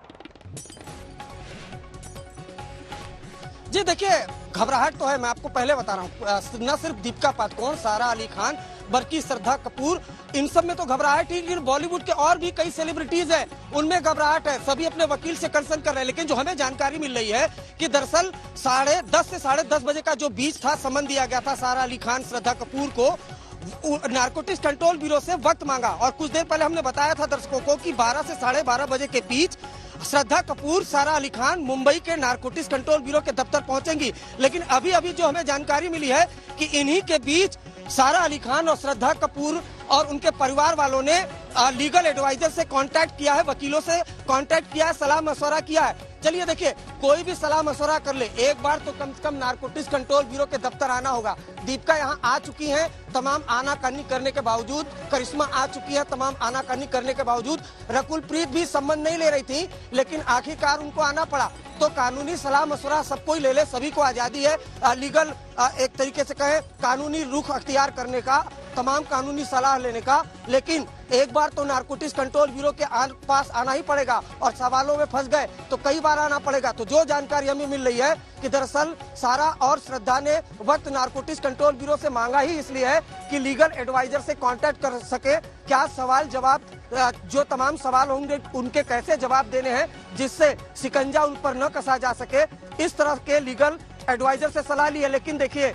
जी देखिए, घबराहट तो है, मैं आपको पहले बता रहा हूँ। न सिर्फ दीपिका पादुकोण, सारा अली खान, बल्कि श्रद्धा कपूर, इन सब में तो घबराहट ही, लेकिन बॉलीवुड के और भी कई सेलिब्रिटीज हैं उनमें घबराहट है। सभी अपने वकील से कंसल्ट कर रहे हैं। लेकिन जो हमें जानकारी मिल रही है कि दरअसल 10:30 से 10:30 बजे का जो बीच था, समन दिया गया था सारा अली खान, श्रद्धा कपूर को, नारकोटिक्स कंट्रोल ब्यूरो से वक्त मांगा। और कुछ देर पहले हमने बताया था दर्शकों को कि 12 से 12:30 बजे के बीच श्रद्धा कपूर, सारा अली खान मुंबई के नारकोटिक्स कंट्रोल ब्यूरो के दफ्तर पहुंचेंगी। लेकिन अभी जो हमें जानकारी मिली है कि इन्हीं के बीच सारा अली खान और श्रद्धा कपूर और उनके परिवार वालों ने लीगल एडवाइजर से कांटेक्ट किया है, वकीलों से कांटेक्ट किया है, सलाह मशवरा किया है। चलिए देखिए, कोई भी सलाह मशवरा कर ले, एक बार तो कम से कम नारकोटिक्स कंट्रोल ब्यूरो के दफ्तर आना होगा। दीपिका यहाँ आ चुकी हैं, तमाम आनाकानी करने के बावजूद, करिश्मा आ चुकी है तमाम आनाकानी करने के बावजूद, रकुल प्रीत भी संबंध नहीं ले रही थी, लेकिन आखिरकार उनको आना पड़ा। तो कानूनी सलाह मशवरा सबको ही ले ले, सभी को आजादी है लीगल एक तरीके से कहें कानूनी रुख अख्तियार करने का, तमाम कानूनी सलाह लेने का। लेकिन एक बार तो नारकोटिक्स कंट्रोल ब्यूरो के पास आना ही पड़ेगा, और सवालों में फंस गए तो कई बार आना पड़ेगा। तो जो जानकारी हमें मिल रही है कि दरअसल सारा और श्रद्धा ने वक्त नारकोटिक्स कंट्रोल ब्यूरो से मांगा ही इसलिए है कि लीगल एडवाइजर से कांटेक्ट कर सके, क्या सवाल जवाब, जो तमाम सवाल होंगे उनके कैसे जवाब देने हैं जिससे शिकंजा उन पर न कसा जा सके। इस तरह के लीगल एडवाइजर से सलाह ली है। लेकिन देखिए,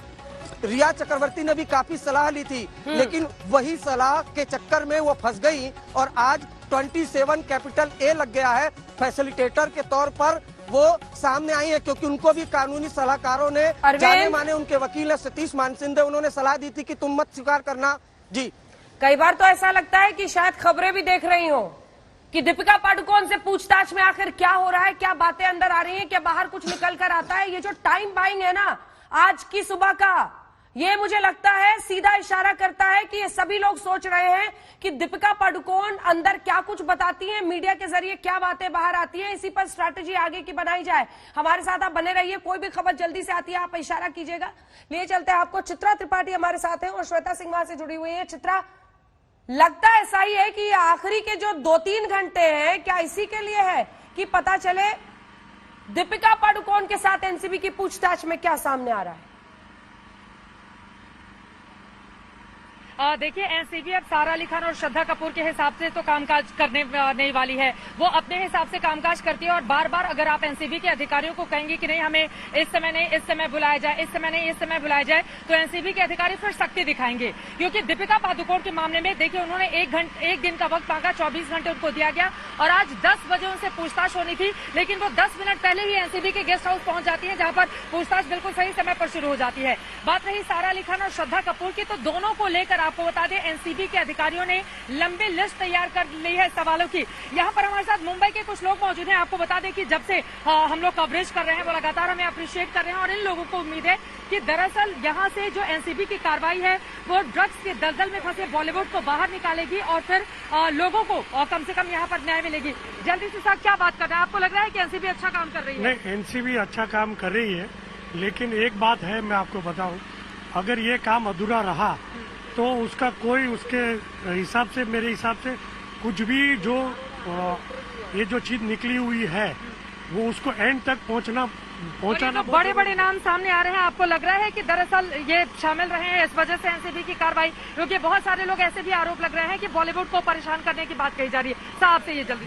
रिया चक्रवर्ती ने भी काफी सलाह ली थी, लेकिन वही सलाह के चक्कर में वो फंस गई और आज 27 कैपिटल ए लग गया है। फैसिलिटेटर के तौर पर वो सामने आई है, क्योंकि उनको भी कानूनी सलाहकारों ने, जाने माने उनके वकील है सतीश मानसिंदे, उन्होंने सलाह दी थी कि तुम मत स्वीकार करना। जी, कई बार तो ऐसा लगता है कि शायद खबरें भी देख रही हो कि दीपिका पादुकोण से पूछताछ में आखिर क्या हो रहा है, क्या बातें अंदर आ रही हैं, क्या बाहर कुछ निकल कर आता है। ये जो टाइम बाइंग है ना आज की सुबह का, ये मुझे लगता है सीधा इशारा करता है कि ये सभी लोग सोच रहे हैं कि दीपिका पादुकोण अंदर क्या कुछ बताती हैं, मीडिया के जरिए क्या बातें बाहर आती हैं, इसी पर स्ट्रैटेजी आगे की बनाई जाए। हमारे साथ आप बने रहिए, कोई भी खबर जल्दी से आती है आप इशारा कीजिएगा। लिए चलते हैं आपको, चित्रा त्रिपाठी हमारे साथ है और श्वेता सिंह वहां से जुड़ी हुई है। चित्रा, लगता ऐसा ही है कि आखिरी के जो 2-3 घंटे हैं क्या इसी के लिए है कि पता चले दीपिका पादुकोण के साथ एनसीबी की पूछताछ में क्या सामने आ रहा है? देखिए, एनसीबी अब सारा अली खान और श्रद्धा कपूर के हिसाब से तो कामकाज करने नहीं वाली है। वो अपने हिसाब से कामकाज करती है और बार बार अगर आप एनसीबी के अधिकारियों को कहेंगे कि नहीं हमें इस समय नहीं, इस समय बुलाया जाए, इस समय नहीं, इस समय बुलाया जाए, तो एनसीबी के अधिकारी फिर सख्ती दिखाएंगे। क्योंकि दीपिका पादुकोण के मामले में देखिए उन्होंने एक दिन का वक्त मांगा, 24 घंटे उनको दिया गया और आज 10 बजे उनसे पूछताछ होनी थी, लेकिन वो 10 मिनट पहले ही एनसीबी के गेस्ट हाउस पहुंच जाती है, जहां पर पूछताछ बिल्कुल सही समय पर शुरू हो जाती है। बात रही सारा अली खान और श्रद्धा कपूर की, तो दोनों को लेकर आपको बता दें एनसीबी के अधिकारियों ने लंबी लिस्ट तैयार कर ली है सवालों की। यहाँ पर हमारे साथ मुंबई के कुछ लोग मौजूद हैं। आपको बता दें कि जब से हम लोग कवरेज कर रहे हैं वो लगातार हमें अप्रिशिएट कर रहे हैं और इन लोगों को उम्मीद है कि दरअसल यहाँ से जो एनसीबी की कार्रवाई है वो ड्रग्स के दलदल में फंसे बॉलीवुड को बाहर निकालेगी और फिर लोगों को कम से कम यहाँ पर न्याय मिलेगी। जल्दी से साहब क्या बात कर रहे हैं? आपको लग रहा है कि एनसीबी अच्छा काम कर रही है? नहीं, एनसीबी अच्छा काम कर रही है, लेकिन एक बात है मैं आपको बताऊं, अगर ये काम अधूरा रहा तो उसका कोई उसके हिसाब से, मेरे हिसाब से कुछ भी जो ये जो चीज निकली हुई है वो उसको एंड तक पहुंचाना बड़े बड़े नाम सामने आ रहे हैं। आपको लग रहा है कि दरअसल ये शामिल रहे हैं इस वजह से एनसीबी की कार्रवाई? क्योंकि बहुत सारे लोग ऐसे भी आरोप लग रहे हैं कि बॉलीवुड को परेशान करने की बात कही जा रही है। साहब से ये जल्दी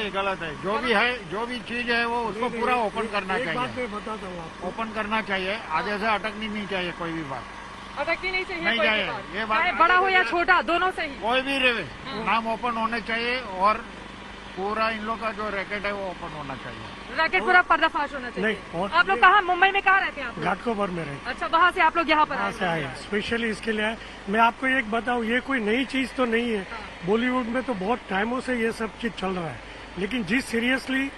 गलत है। जो भी है, जो भी चीज है वो उसको पूरा ओपन करना चाहिए। बात मैं बताता हूँ आपको, ओपन करना चाहिए, आगे से अटकनी नहीं चाहिए कोई भी बात, अटकनी नहीं चाहिए नहीं कोई चाहिए। भी बात। ये बात चाहे बड़ा हो या छोटा, दोनों से ही कोई भी रहे, नाम ओपन होने चाहिए और पूरा इन लोग का जो रैकेट है वो ओपन होना चाहिए, रैकेट पूरा पर्दाफाश होना चाहिए। नहीं, और आप लोग कहाँ, मुंबई में कहाँ रहते हैं आप लोग? घाटकोपर में रहे। अच्छा, वहाँ से आप लोग यहाँ पर यहाँ से आए स्पेशली इसके लिए आए। मैं आपको एक बताऊं, ये कोई नई चीज तो नहीं है, बॉलीवुड में तो बहुत टाइमों से ये सब चीज चल रहा है, लेकिन जिस सीरियसली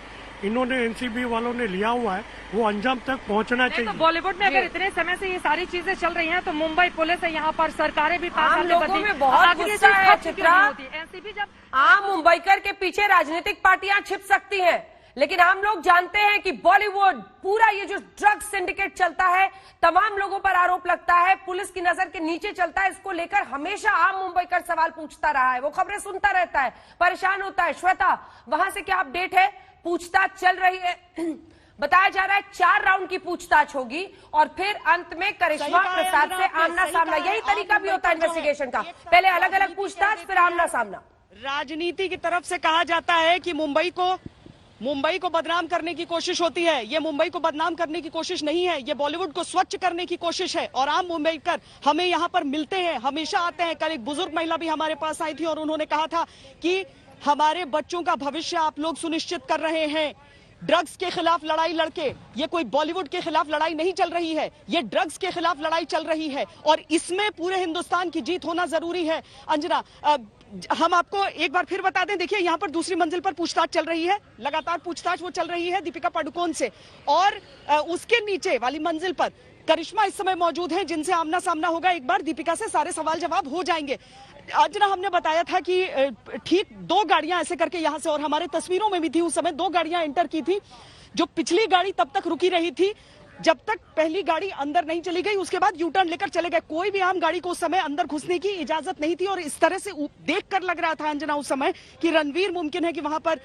इन्होंने एनसीबी वालों ने लिया हुआ है वो अंजाम तक पहुंचना चाहिए। तो बॉलीवुड में अगर इतने समय से ये सारी चीजें चल रही हैं तो मुंबई पुलिस है यहाँ पर, सरकारें भी आम लोगों में बहुत गुस्सा है चित्रा। एनसीबी जब आम मुंबईकर के पीछे राजनीतिक पार्टियां छिप सकती हैं, लेकिन हम लोग जानते हैं कि बॉलीवुड पूरा ये जो ड्रग्स सिंडिकेट चलता है, तमाम लोगों पर आरोप लगता है, पुलिस की नजर के नीचे चलता है, इसको लेकर हमेशा आम मुंबईकर सवाल पूछता रहा है, वो खबरें सुनता रहता है, परेशान होता है। श्वेता, वहां से क्या अपडेट है? पूछताछ चल रही है, बताया जा रहा है 4 राउंड की पूछताछ होगी और फिर अंत में करिश्मा प्रसाद से आमना सामना। यही तरीका भी होता है इन्वेस्टिगेशन का, पहले अलग अलग पूछताछ फिर आमना सामना। राजनीति की तरफ से कहा जाता है कि मुंबई को बदनाम करने की कोशिश होती है। ये मुंबई को बदनाम करने की कोशिश नहीं है, ये बॉलीवुड को स्वच्छ करने की कोशिश है। और आम मुंबईकर हमें यहाँ पर मिलते हैं, हमेशा आते हैं। कल एक बुजुर्ग महिला भी हमारे पास आई थी और उन्होंने कहा था कि हमारे बच्चों का भविष्य आप लोग सुनिश्चित कर रहे हैं। ड्रग्स के खिलाफ लड़ाई लड़के, ये कोई बॉलीवुड के खिलाफ लड़ाई नहीं चल रही है, ये ड्रग्स के खिलाफ लड़ाई चल रही है और इसमें पूरे हिंदुस्तान की जीत होना जरूरी है। अंजना, हम आपको एक बार फिर बता दें, देखिए यहाँ पर दूसरी मंजिल पर पूछताछ चल रही है, लगातार पूछताछ वो चल रही है दीपिका पादुकोण से, और उसके नीचे वाली मंजिल पर करिश्मा इस समय मौजूद हैं, जिनसे आमना सामना होगा। एक बार दीपिका से सारे सवाल जवाब हो जाएंगे। अंजना, हमने बताया था कि ठीक 2 गाड़ियां ऐसे करके यहाँ से, और हमारे तस्वीरों में भी थी उस समय 2 गाड़ियां एंटर की थी। जो पिछली गाड़ी तब तक रुकी रही थी जब तक पहली गाड़ी अंदर नहीं चली गई, उसके बाद यू टर्न लेकर चले गए। कोई भी आम गाड़ी को उस समय अंदर घुसने की इजाजत नहीं थी और इस तरह से देखकर लग रहा था अंजना उस समय कि रणवीर मुमकिन है कि वहां पर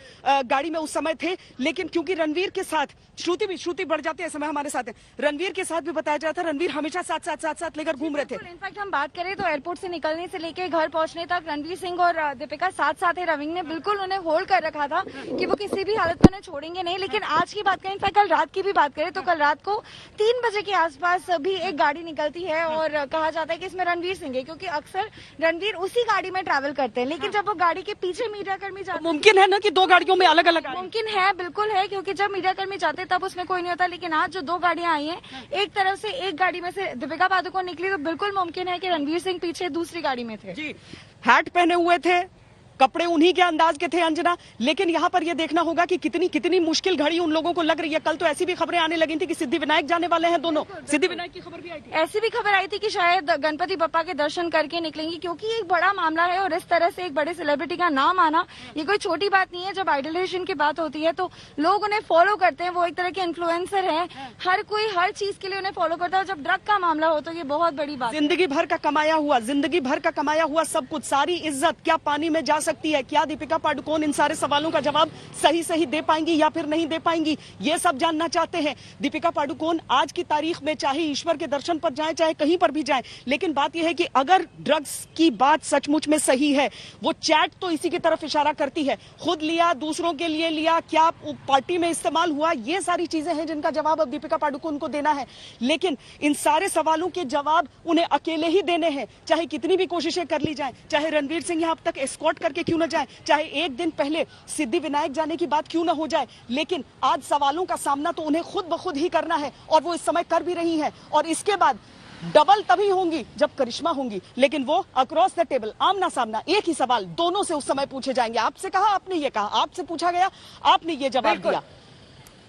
गाड़ी में उस समय थे। लेकिन क्योंकि रणवीर के साथ श्रुति बढ़ जाती है, समय हमारे साथ है, रणवीर के साथ भी बताया जाता है, रणवीर हमेशा साथ लेकर घूम रहे थे। इनफैक्ट हम बात करें तो एयरपोर्ट से निकलने से लेकर घर पहुंचने तक रणवीर सिंह और दीपिका साथ है। रविंग ने बिल्कुल उन्हें होल्ड कर रखा था कि वो किसी भी हालत में उन्हें छोड़ेंगे नहीं। लेकिन आज की बात करें, इनफैक्ट कल रात की भी बात करें तो कल रात को 3 बजे के आसपास भी एक गाड़ी निकलती है और कहा जाता है कि इसमें रणवीर सिंह है, क्योंकि अक्सर रणवीर उसी गाड़ी में ट्रैवल करते हैं। लेकिन जब वो गाड़ी के पीछे मीडियाकर्मी जाते, मुमकिन है ना कि 2 गाड़ियों में अलग अलग, मुमकिन है, बिल्कुल है, क्योंकि जब मीडियाकर्मी जाते तब उसमें कोई नहीं होता। लेकिन आज जो 2 गाड़ियां आई हैं, एक तरफ से एक गाड़ी में से दीपिका पादुकोण निकली, तो बिल्कुल मुमकिन है कि रणवीर सिंह पीछे दूसरी गाड़ी में थे। जी, हैट पहने हुए थे, कपड़े उन्हीं के अंदाज के थे अंजना, लेकिन यहाँ पर यह देखना होगा कि कितनी कितनी मुश्किल घड़ी उन लोगों को लग रही है। कल तो ऐसी भी खबरें आने लगी थी कि सिद्धिविनायक जाने वाले हैं दोनों, सिद्धिविनायक की खबर भी आई थी। ऐसी भी खबर आई थी कि शायद गणपति बप्पा के दर्शन करके निकलेंगी, क्योंकि एक बड़ा मामला है और इस तरह से एक बड़े सेलिब्रिटी का नाम आना ये कोई छोटी बात नहीं है। जब आइडोलाइजेशन की बात होती है तो लोग उन्हें फॉलो करते हैं, वो एक तरह के इन्फ्लुएंसर हैं, हर कोई हर चीज के लिए उन्हें फॉलो करता है। और जब ड्रग का मामला हो तो ये बहुत बड़ी बात है। जिंदगी भर का कमाया हुआ सब कुछ, सारी इज्जत क्या पानी में जा सकती है? क्या दीपिका पादुकोण इन सारे सवालों का जवाब सही दे पाएंगी या फिर नहीं दे पाएंगी, ये सब जानना चाहते हैं। दीपिका पादुकोण आज की तारीख में चाहे ईश्वर के दर्शन पर जाए, चाहे कहीं पर भी जाए, लेकिन बात यह है कि अगर ड्रग्स की बात सचमुच में सही है, वो चैट तो इसी की तरफ इशारा करती है, खुद लिया, दूसरों के लिए लिया, क्या पार्टी में इस्तेमाल हुआ, ये सारी चीजें हैं जिनका जवाब अब दीपिका पादुकोण को देना है। लेकिन इन सारे सवालों के जवाब उन्हें अकेले ही देने हैं, चाहे कितनी भी कोशिशें कर ली जाए, चाहे रणवीर सिंह यहां तक एस्कॉर्ट करके क्यों न जाए, चाहे एक दिन पहले सिद्धिविनायक जाने की बात क्यों न हो जाए, लेकिन आज सवालों का सामना तो उन्हें खुद ब खुद ही करना है और वो इस समय कर भी रही है। और इसके बाद डबल तभी होंगी जब करिश्मा होंगी, लेकिन वो अक्रॉस द टेबल, आमना सामना, एक ही सवाल दोनों से उस समय पूछे जाएंगे। आपसे कहा, आपने ये कहा, आपसे पूछा गया, आपने ये जवाब दिया।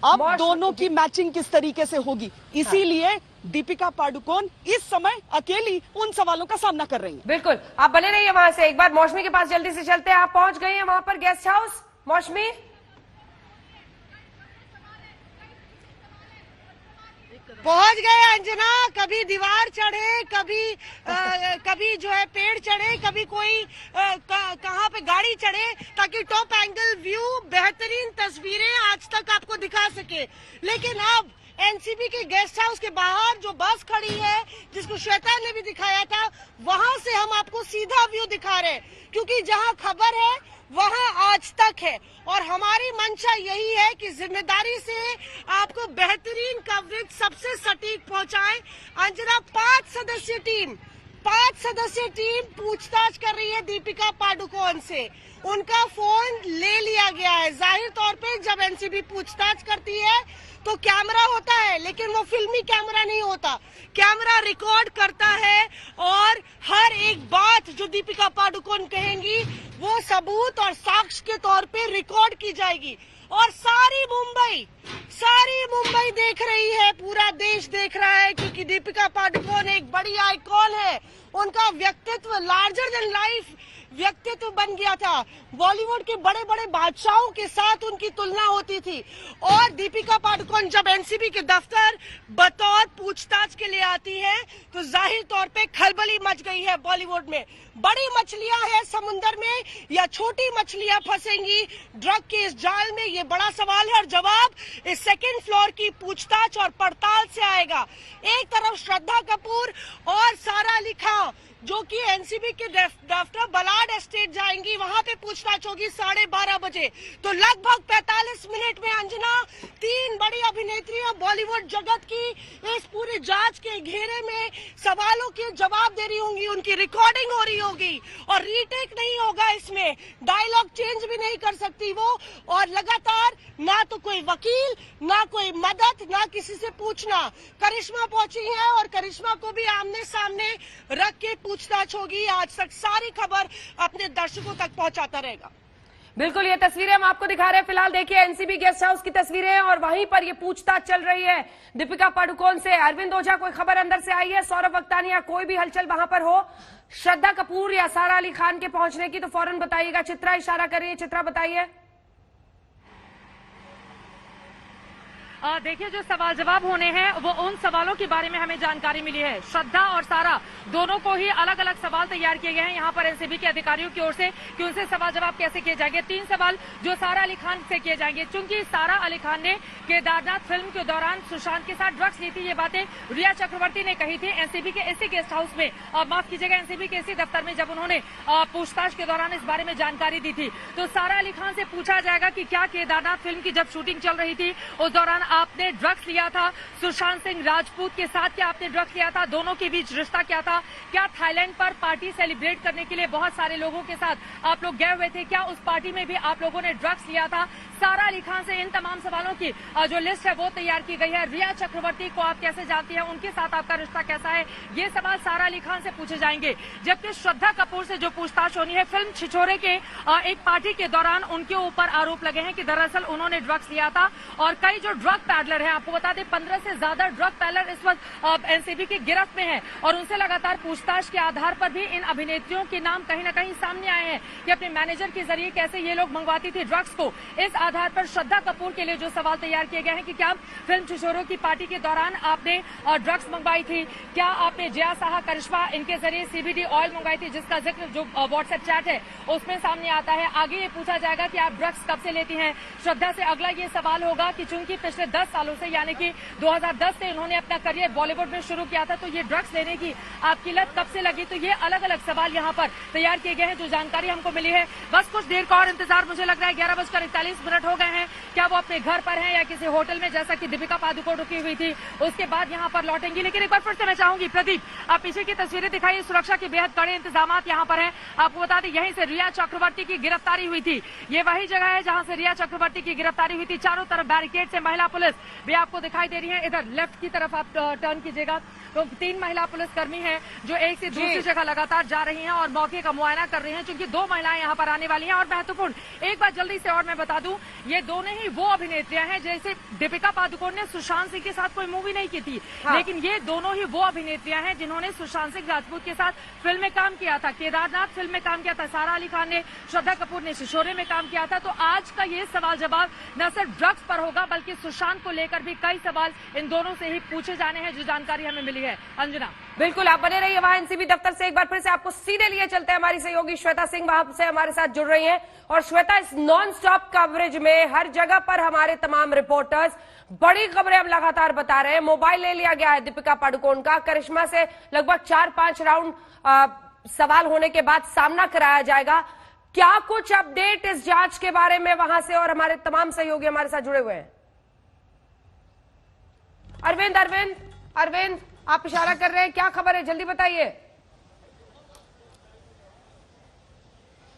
अब दोनों की मैचिंग किस तरीके से होगी, इसीलिए दीपिका पादुकोण इस समय अकेली उन सवालों का सामना कर रही है। बिल्कुल, आप बने रहिए वहां से। एक बार मौसमी के पास जल्दी से चलते हैं। आप पहुंच गए हैं वहां पर गेस्ट हाउस। मौसमी, पहुंच गए अंजना। कभी दीवार चढ़े, कभी जो है पेड़ चढ़े, कभी कोई कहाँ पे गाड़ी चढ़े, ताकि टॉप एंगल व्यू, बेहतरीन तस्वीरें आज तक आपको दिखा सके। लेकिन अब एनसीबी के गेस्ट हाउस के बाहर जो बस खड़ी है, जिसको श्वेता ने भी दिखाया था, वहां से हम आपको सीधा व्यू दिखा रहे हैं, क्योंकि जहां खबर है वहां आज तक है। और हमारी मंशा यही है कि जिम्मेदारी से आपको बेहतरीन कवरेज सबसे सटीक पहुंचाए। अंजना, 5 सदस्यीय टीम पूछताछ कर रही है दीपिका पादुकोण से। उनका फोन ले लिया गया है। जाहिर तौर पे जब एनसीबी पूछताछ करती है तो कैमरा होता है, लेकिन वो फिल्मी कैमरा नहीं होता, कैमरा रिकॉर्ड करता है और हर एक बात जो दीपिका पादुकोण कहेंगी वो सबूत और साक्ष्य के तौर पे रिकॉर्ड की जाएगी। और सारी मुंबई देख रही है, पूरा देश देख रहा है, क्योंकि दीपिका पादुकोण एक बड़ी आइकॉन है। उनका व्यक्तित्व लार्जर देन लाइफ व्यक्तित्व बन गया था। बॉलीवुड के बड़े बड़े बादशाहों के साथ उनकी तुलना होती थी। और दीपिका पादुकोण जब एनसीबी के दफ्तर बतौर पूछताछ के लिए आती है तो जाहिर तौर पे खलबली मच गई है बॉलीवुड में। बड़ी मछलियां हैं समुंदर में या छोटी मछलियां फंसेंगी ड्रग के इस जाल में, ये बड़ा सवाल है। और जवाब इस सेकंड फ्लोर की पूछताछ और पड़ताल से आएगा। एक तरफ श्रद्धा कपूर और सारा अली खान जो कि एनसीबी के दफ्तर बलाड एस्टेट जाएंगी, वहां पे पूछताछ होगी 12:30 बजे। तो लगभग 45 मिनट में अंजना 3 बड़ी अभिनेत्रियां बॉलीवुड जगत की इस पूरी जांच के घेरे में सवालों के जवाब दे रही होंगी, उनकी रिकॉर्डिंग हो रही होगी और रीटेक नहीं होगा, इसमें डायलॉग चेंज भी नहीं कर सकती वो। और लगातार ना तो कोई वकील, ना कोई मदद, ना किसी से पूछना। करिश्मा पहुंची है और करिश्मा को भी आमने सामने रख के पूछताछ होगी। आज तक सारी खबर अपने दर्शकों तक पहुंचाता रहेगा। बिल्कुल, ये तस्वीरें हम आपको दिखा रहे हैं। फिलहाल देखिए एनसीबी गेस्ट हाउस की तस्वीरें और वहीं पर ये पूछताछ चल रही है दीपिका पादुकोण से। अरविंद ओझा, कोई खबर अंदर से आई है? सौरभ वक्तानिया, कोई भी हलचल वहां पर हो, श्रद्धा कपूर या सारा अली खान के पहुंचने की, तो फौरन बताइएगा। चित्रा इशारा कर रही है, चित्रा बताइए। देखिए, जो सवाल जवाब होने हैं वो उन सवालों के बारे में हमें जानकारी मिली है। श्रद्धा और सारा दोनों को ही अलग अलग सवाल तैयार किए गए हैं यहाँ पर एनसीबी के अधिकारियों की ओर से कि उनसे सवाल जवाब कैसे किए जाएंगे। 3 सवाल जो सारा अली खान से किए जाएंगे, चूंकि सारा अली खान ने केदारनाथ फिल्म के दौरान सुशांत के साथ ड्रग्स ली थी, ये बातें रिया चक्रवर्ती ने कही थी एनसीबी के इसी गेस्ट हाउस में, माफ कीजिएगा एनसीबी के इसी दफ्तर में, जब उन्होंने पूछताछ के दौरान इस बारे में जानकारी दी थी। तो सारा अली खान से पूछा जाएगा कि क्या केदारनाथ फिल्म की जब शूटिंग चल रही थी उस दौरान आपने ड्रग्स लिया था सुशांत सिंह राजपूत के साथ? क्या आपने ड्रग्स लिया था? दोनों के बीच रिश्ता क्या था? क्या थाईलैंड पर पार्टी सेलिब्रेट करने के लिए बहुत सारे लोगों के साथ आप लोग गए हुए थे? क्या उस पार्टी में भी आप लोगों ने ड्रग्स लिया था? सारा अली खान से इन तमाम सवालों की जो लिस्ट है वो तैयार की गई है। रिया चक्रवर्ती को आप कैसे जानती हैं? उनके साथ आपका रिश्ता कैसा है? ये सवाल सारा अली खान से पूछे जाएंगे। जबकि श्रद्धा कपूर से जो पूछताछ होनी है, फिल्म छिछोरे के एक पार्टी के दौरान उनके ऊपर आरोप लगे हैं कि दरअसल उन्होंने ड्रग्स लिया था और कई जो ड्रग पैडलर हैं, आपको बता दें 15 से ज्यादा ड्रग पैडलर इस वक्त एनसीबी की गिरफ्त में हैं और उनसे लगातार पूछताछ के आधार पर भी इन अभिनेत्रियों के नाम कहीं न कहीं सामने आए हैं कि अपने मैनेजर के जरिए कैसे ये लोग मंगवाती थी ड्रग्स को। इस आधार पर श्रद्धा कपूर के लिए जो सवाल तैयार किए गए हैं कि क्या फिल्म छिछोरों की पार्टी के दौरान आपने ड्रग्स मंगवाई थी? क्या आपने जया साहा, करिश्मा इनके जरिए सीबीडी ऑयल मंगवाई थी, जिसका जिक्र जो व्हाट्सएप चैट है उसमें सामने आता है। आगे ये पूछा जाएगा कि आप ड्रग्स कब से लेती हैं श्रद्धा से। अगला ये सवाल होगा कि चूंकि पिछले 10 सालों से यानी कि 2010 से उन्होंने अपना करियर बॉलीवुड में शुरू किया था, तो ये ड्रग्स लेने की आपकी लत कब से लगी? तो ये अलग अलग सवाल यहाँ पर तैयार किए गए हैं जो जानकारी हमको मिली है। बस कुछ देर का और इंतजार, मुझे लग रहा है 11:41 हो गए हैं। क्या वो अपने घर पर हैं या किसी होटल में, जैसा कि दीपिका पादुकोण रुकी हुई थी, उसके बाद यहाँ पर लौटेंगी? लेकिन एक बार फिर से मैं चाहूंगी प्रदीप, आप पीछे की तस्वीरें दिखाइए। सुरक्षा के बेहद कड़े इंतजाम यहाँ पर हैं। आपको बता दें यहीं से रिया चक्रवर्ती की गिरफ्तारी हुई थी। ये वही जगह है जहां से रिया चक्रवर्ती की गिरफ्तारी हुई थी। चारों तरफ बैरिकेड से महिला पुलिस भी आपको दिखाई दे रही है। इधर लेफ्ट की तरफ आप टर्न कीजिएगा तो 3 महिला पुलिसकर्मी हैं जो एक से दूसरी जगह लगातार जा रही हैं और मौके का मुआयना कर रही हैं, क्योंकि 2 महिलाएं यहाँ पर आने वाली हैं। और महत्वपूर्ण एक बात जल्दी से और मैं बता दूं, ये दोनों ही वो अभिनेत्रियां हैं, जैसे दीपिका पादुकोण ने सुशांत सिंह के साथ कोई मूवी नहीं की थी, लेकिन ये दोनों ही वो अभिनेत्रियां हैं जिन्होंने सुशांत सिंह राजपूत के साथ फिल्म में काम किया था। केदारनाथ फिल्म में काम किया था सारा अली खान ने, श्रद्धा कपूर ने छिछोरे में काम किया था। तो आज का ये सवाल जवाब न सिर्फ ड्रग्स पर होगा, बल्कि सुशांत को लेकर भी कई सवाल इन दोनों से ही पूछे जाने हैं, जो जानकारी हमें मिली है। अंजना, बिल्कुल आप बने रहिए वहां एनसीबी दफ्तर से। एक बार फिर से आपको सीधे लिए चलते हैं, हमारी सहयोगी श्वेता सिंह वहां से हमारे साथ जुड़ रही हैं। और श्वेता, इस नॉन स्टॉप कवरेज में हर जगह पर हमारे तमाम रिपोर्टर्स बड़ी खबरें अब लगातार बता रहे हैं। मोबाइल ले लिया गया है दीपिका पादुकोण का, करिश्मा से लगभग 4-5 राउंड सवाल होने के बाद सामना कराया जाएगा। क्या कुछ अपडेट इस जांच के बारे में वहां से, और हमारे तमाम सहयोगी हमारे साथ जुड़े हुए हैं? अरविंद आप इशारा कर रहे हैं, क्या खबर है, जल्दी बताइए।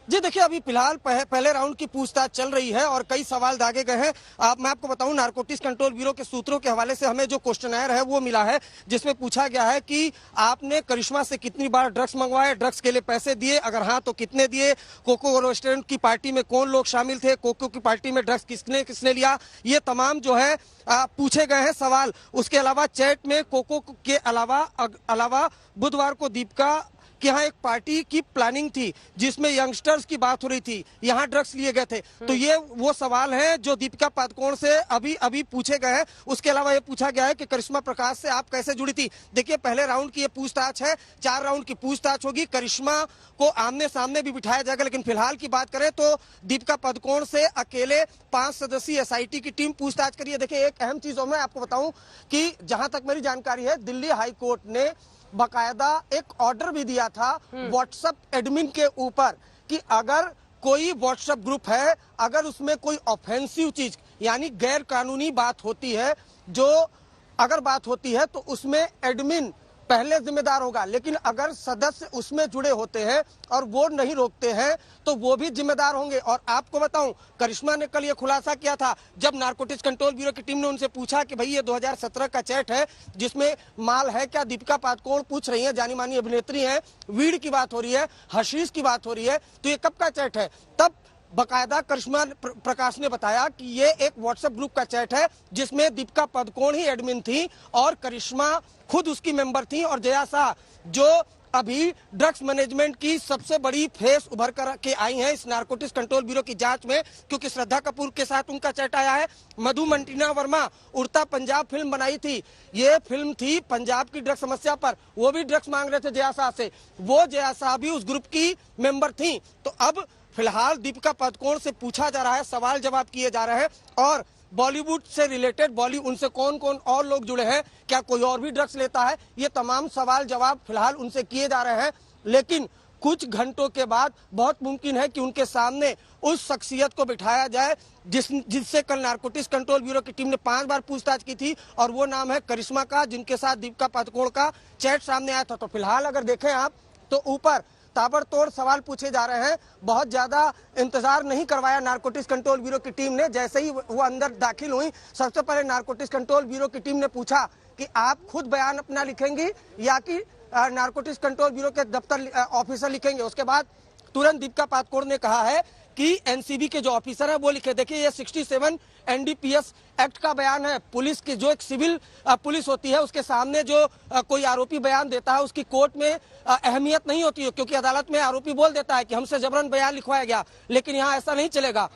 जी देखिए, अभी फिलहाल पहले राउंड की पूछताछ चल रही है और कई सवाल दागे गए हैं। मैं आपको बताऊं, नारकोटिक्स कंट्रोल ब्यूरो के सूत्रों के हवाले से हमें जो क्वेश्चनर है वो मिला है, जिसमें पूछा गया है कि आपने करिश्मा से कितनी बार ड्रग्स मंगवाए, ड्रग्स के लिए पैसे दिए, अगर हाँ तो कितने दिए, कोको रेस्टोरेंट की पार्टी में कौन लोग शामिल थे, कोको की पार्टी में ड्रग्स किसने लिया, ये तमाम जो है पूछे गए हैं सवाल। उसके अलावा चैट में कोको के अलावा बुधवार को दीपिका कि यहाँ एक पार्टी की प्लानिंग थी जिसमें यंगस्टर्स की बात हो रही थी, यहाँ ड्रग्स लिए गए थे। तो ये वो सवाल हैं जो दीपिका पादुकोण से अभी पूछे गए हैं। उसके अलावा ये पूछा गया है कि करिश्मा प्रकाश से आप कैसे जुड़ी थी। देखिए, पहले राउंड की ये पूछताछ है, 4 राउंड की पूछताछ होगी। करिश्मा को आमने सामने भी बिठाया जाएगा, लेकिन फिलहाल की बात करें तो दीपिका पादुकोण से अकेले 5 सदस्यीय एसआईटी की टीम पूछताछ करिए। देखिए, एक अहम चीज मैं आपको बताऊं कि जहां तक मेरी जानकारी है, दिल्ली हाई कोर्ट ने बकायदा एक ऑर्डर भी दिया था व्हाट्सएप एडमिन के ऊपर कि अगर कोई व्हाट्सएप ग्रुप है, अगर उसमें कोई ऑफेंसिव चीज यानी गैर कानूनी बात होती है, अगर बात होती है तो उसमें एडमिन पहले जिम्मेदार होगा, लेकिन अगर सदस्य उसमें जुड़े होते हैं और वो नहीं रोकते हैं तो वो भी जिम्मेदार होंगे। और आपको बताऊं, करिश्मा ने कल ये खुलासा किया था जब नारकोटिक्स कंट्रोल ब्यूरो की टीम ने उनसे पूछा कि भाई ये 2017 का चैट है जिसमें माल है क्या, दीपिका पादुकोण पूछ रही है, जानी मानी अभिनेत्री है, वीड की बात हो रही है, हशीश की बात हो रही है, तो ये कब का चैट है? तब बकायदा करिश्मा प्रकाश ने बताया कि ये एक व्हाट्सएप ग्रुप का चैट है जिसमें दीपिका पादुकोण ही एडमिन थी और करिश्मा खुद उसकी मेंबर थी, और जया शाह जो अभी ड्रग्स मैनेजमेंट की सबसे बड़ी फेस उभर कर के आई हैं इस नारकोटिक्स कंट्रोल ब्यूरो की जांच में, क्योंकि श्रद्धा कपूर के साथ उनका चैट आया है। मधु मंटीना वर्मा उड़ता पंजाब फिल्म बनाई थी, ये फिल्म थी पंजाब की ड्रग्स समस्या पर, वो भी ड्रग्स मांग रहे थे जया शाह से, वो जया शाह भी उस ग्रुप की मेंबर थी। तो अब फिलहाल दीपिका पादुकोण से पूछा जा रहा है, सवाल जवाब किए जा रहे हैं, और बॉलीवुड से रिलेटेड उनसे कौन कौन और लोग जुड़े हैं, क्या कोई और भी ड्रग्स लेता है, ये तमाम सवाल जवाब फिलहाल उनसे किए जा रहे हैं। लेकिन कुछ घंटों के बाद बहुत मुमकिन है कि उनके सामने उस शख्सियत को बिठाया जाए जिससे कल नारकोटिक्स कंट्रोल ब्यूरो की टीम ने 5 बार पूछताछ की थी, और वो नाम है करिश्मा का, जिनके साथ दीपिका पादुकोण का चैट सामने आया था। तो फिलहाल अगर देखें आप तो ऊपर ताबड़तोड़ सवाल पूछे जा रहे हैं। बहुत ज्यादा इंतजार नहीं करवाया नारकोटिक्स कंट्रोल ब्यूरो की टीम ने। जैसे ही वो अंदर दाखिल हुई, सबसे पहले नारकोटिक्स कंट्रोल ब्यूरो की टीम ने पूछा कि आप खुद बयान अपना लिखेंगी या कि नारकोटिक्स कंट्रोल ब्यूरो के दफ्तर ऑफिसर लिखेंगे। उसके बाद तुरंत दीपिका पादुकोण ने कहा है कि एनसीबी के जो ऑफिसर है वो लिखे। देखिए, ये 67 एनडीपीएस एक्ट का बयान है। पुलिस की जो एक सिविल पुलिस होती है, उसके सामने जो कोई आरोपी बयान देता है उसकी कोर्ट में अहमियत नहीं होती है, क्योंकि अदालत में आरोपी बोल देता है कि हमसे जबरन बयान लिखवाया गया। लेकिन यहाँ ऐसा नहीं चलेगा।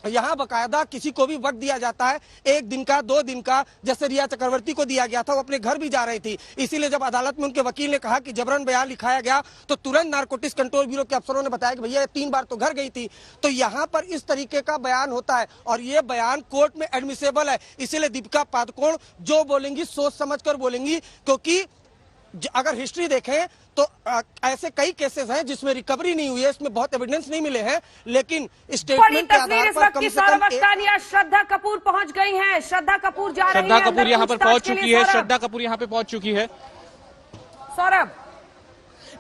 यहाँ बकायदा किसी को भी वक्त दिया जाता है, 1 दिन का, 2 दिन का। जैसे रिया चक्रवर्ती को दिया गया था, वो अपने घर भी जा रही थी। इसीलिए जब अदालत में उनके वकील ने कहा कि जबरन बयान लिखाया गया, तो तुरंत नारकोटिक्स कंट्रोल ब्यूरो के अफसरों ने बताया कि भैया 3 बार तो घर गई थी। तो यहाँ पर इस तरीके का बयान होता है और ये बयान कोर्ट में एडमिसेबल है। इसीलिए दीपिका पादुकोण जो बोलेंगी सोच समझ कर बोलेंगी, क्योंकि अगर हिस्ट्री देखें तो ऐसे कई केसेस हैं जिसमें रिकवरी नहीं हुई है, इसमें बहुत एविडेंस नहीं मिले हैं, लेकिन स्टेटमेंट के आधार पर कम से कम श्रद्धा कपूर पहुंच गई हैं। श्रद्धा कपूर जा रही हैं, श्रद्धा कपूर यहाँ पर पहुंच चुकी है। श्रद्धा कपूर यहाँ पे पहुंच चुकी है। सौरभ,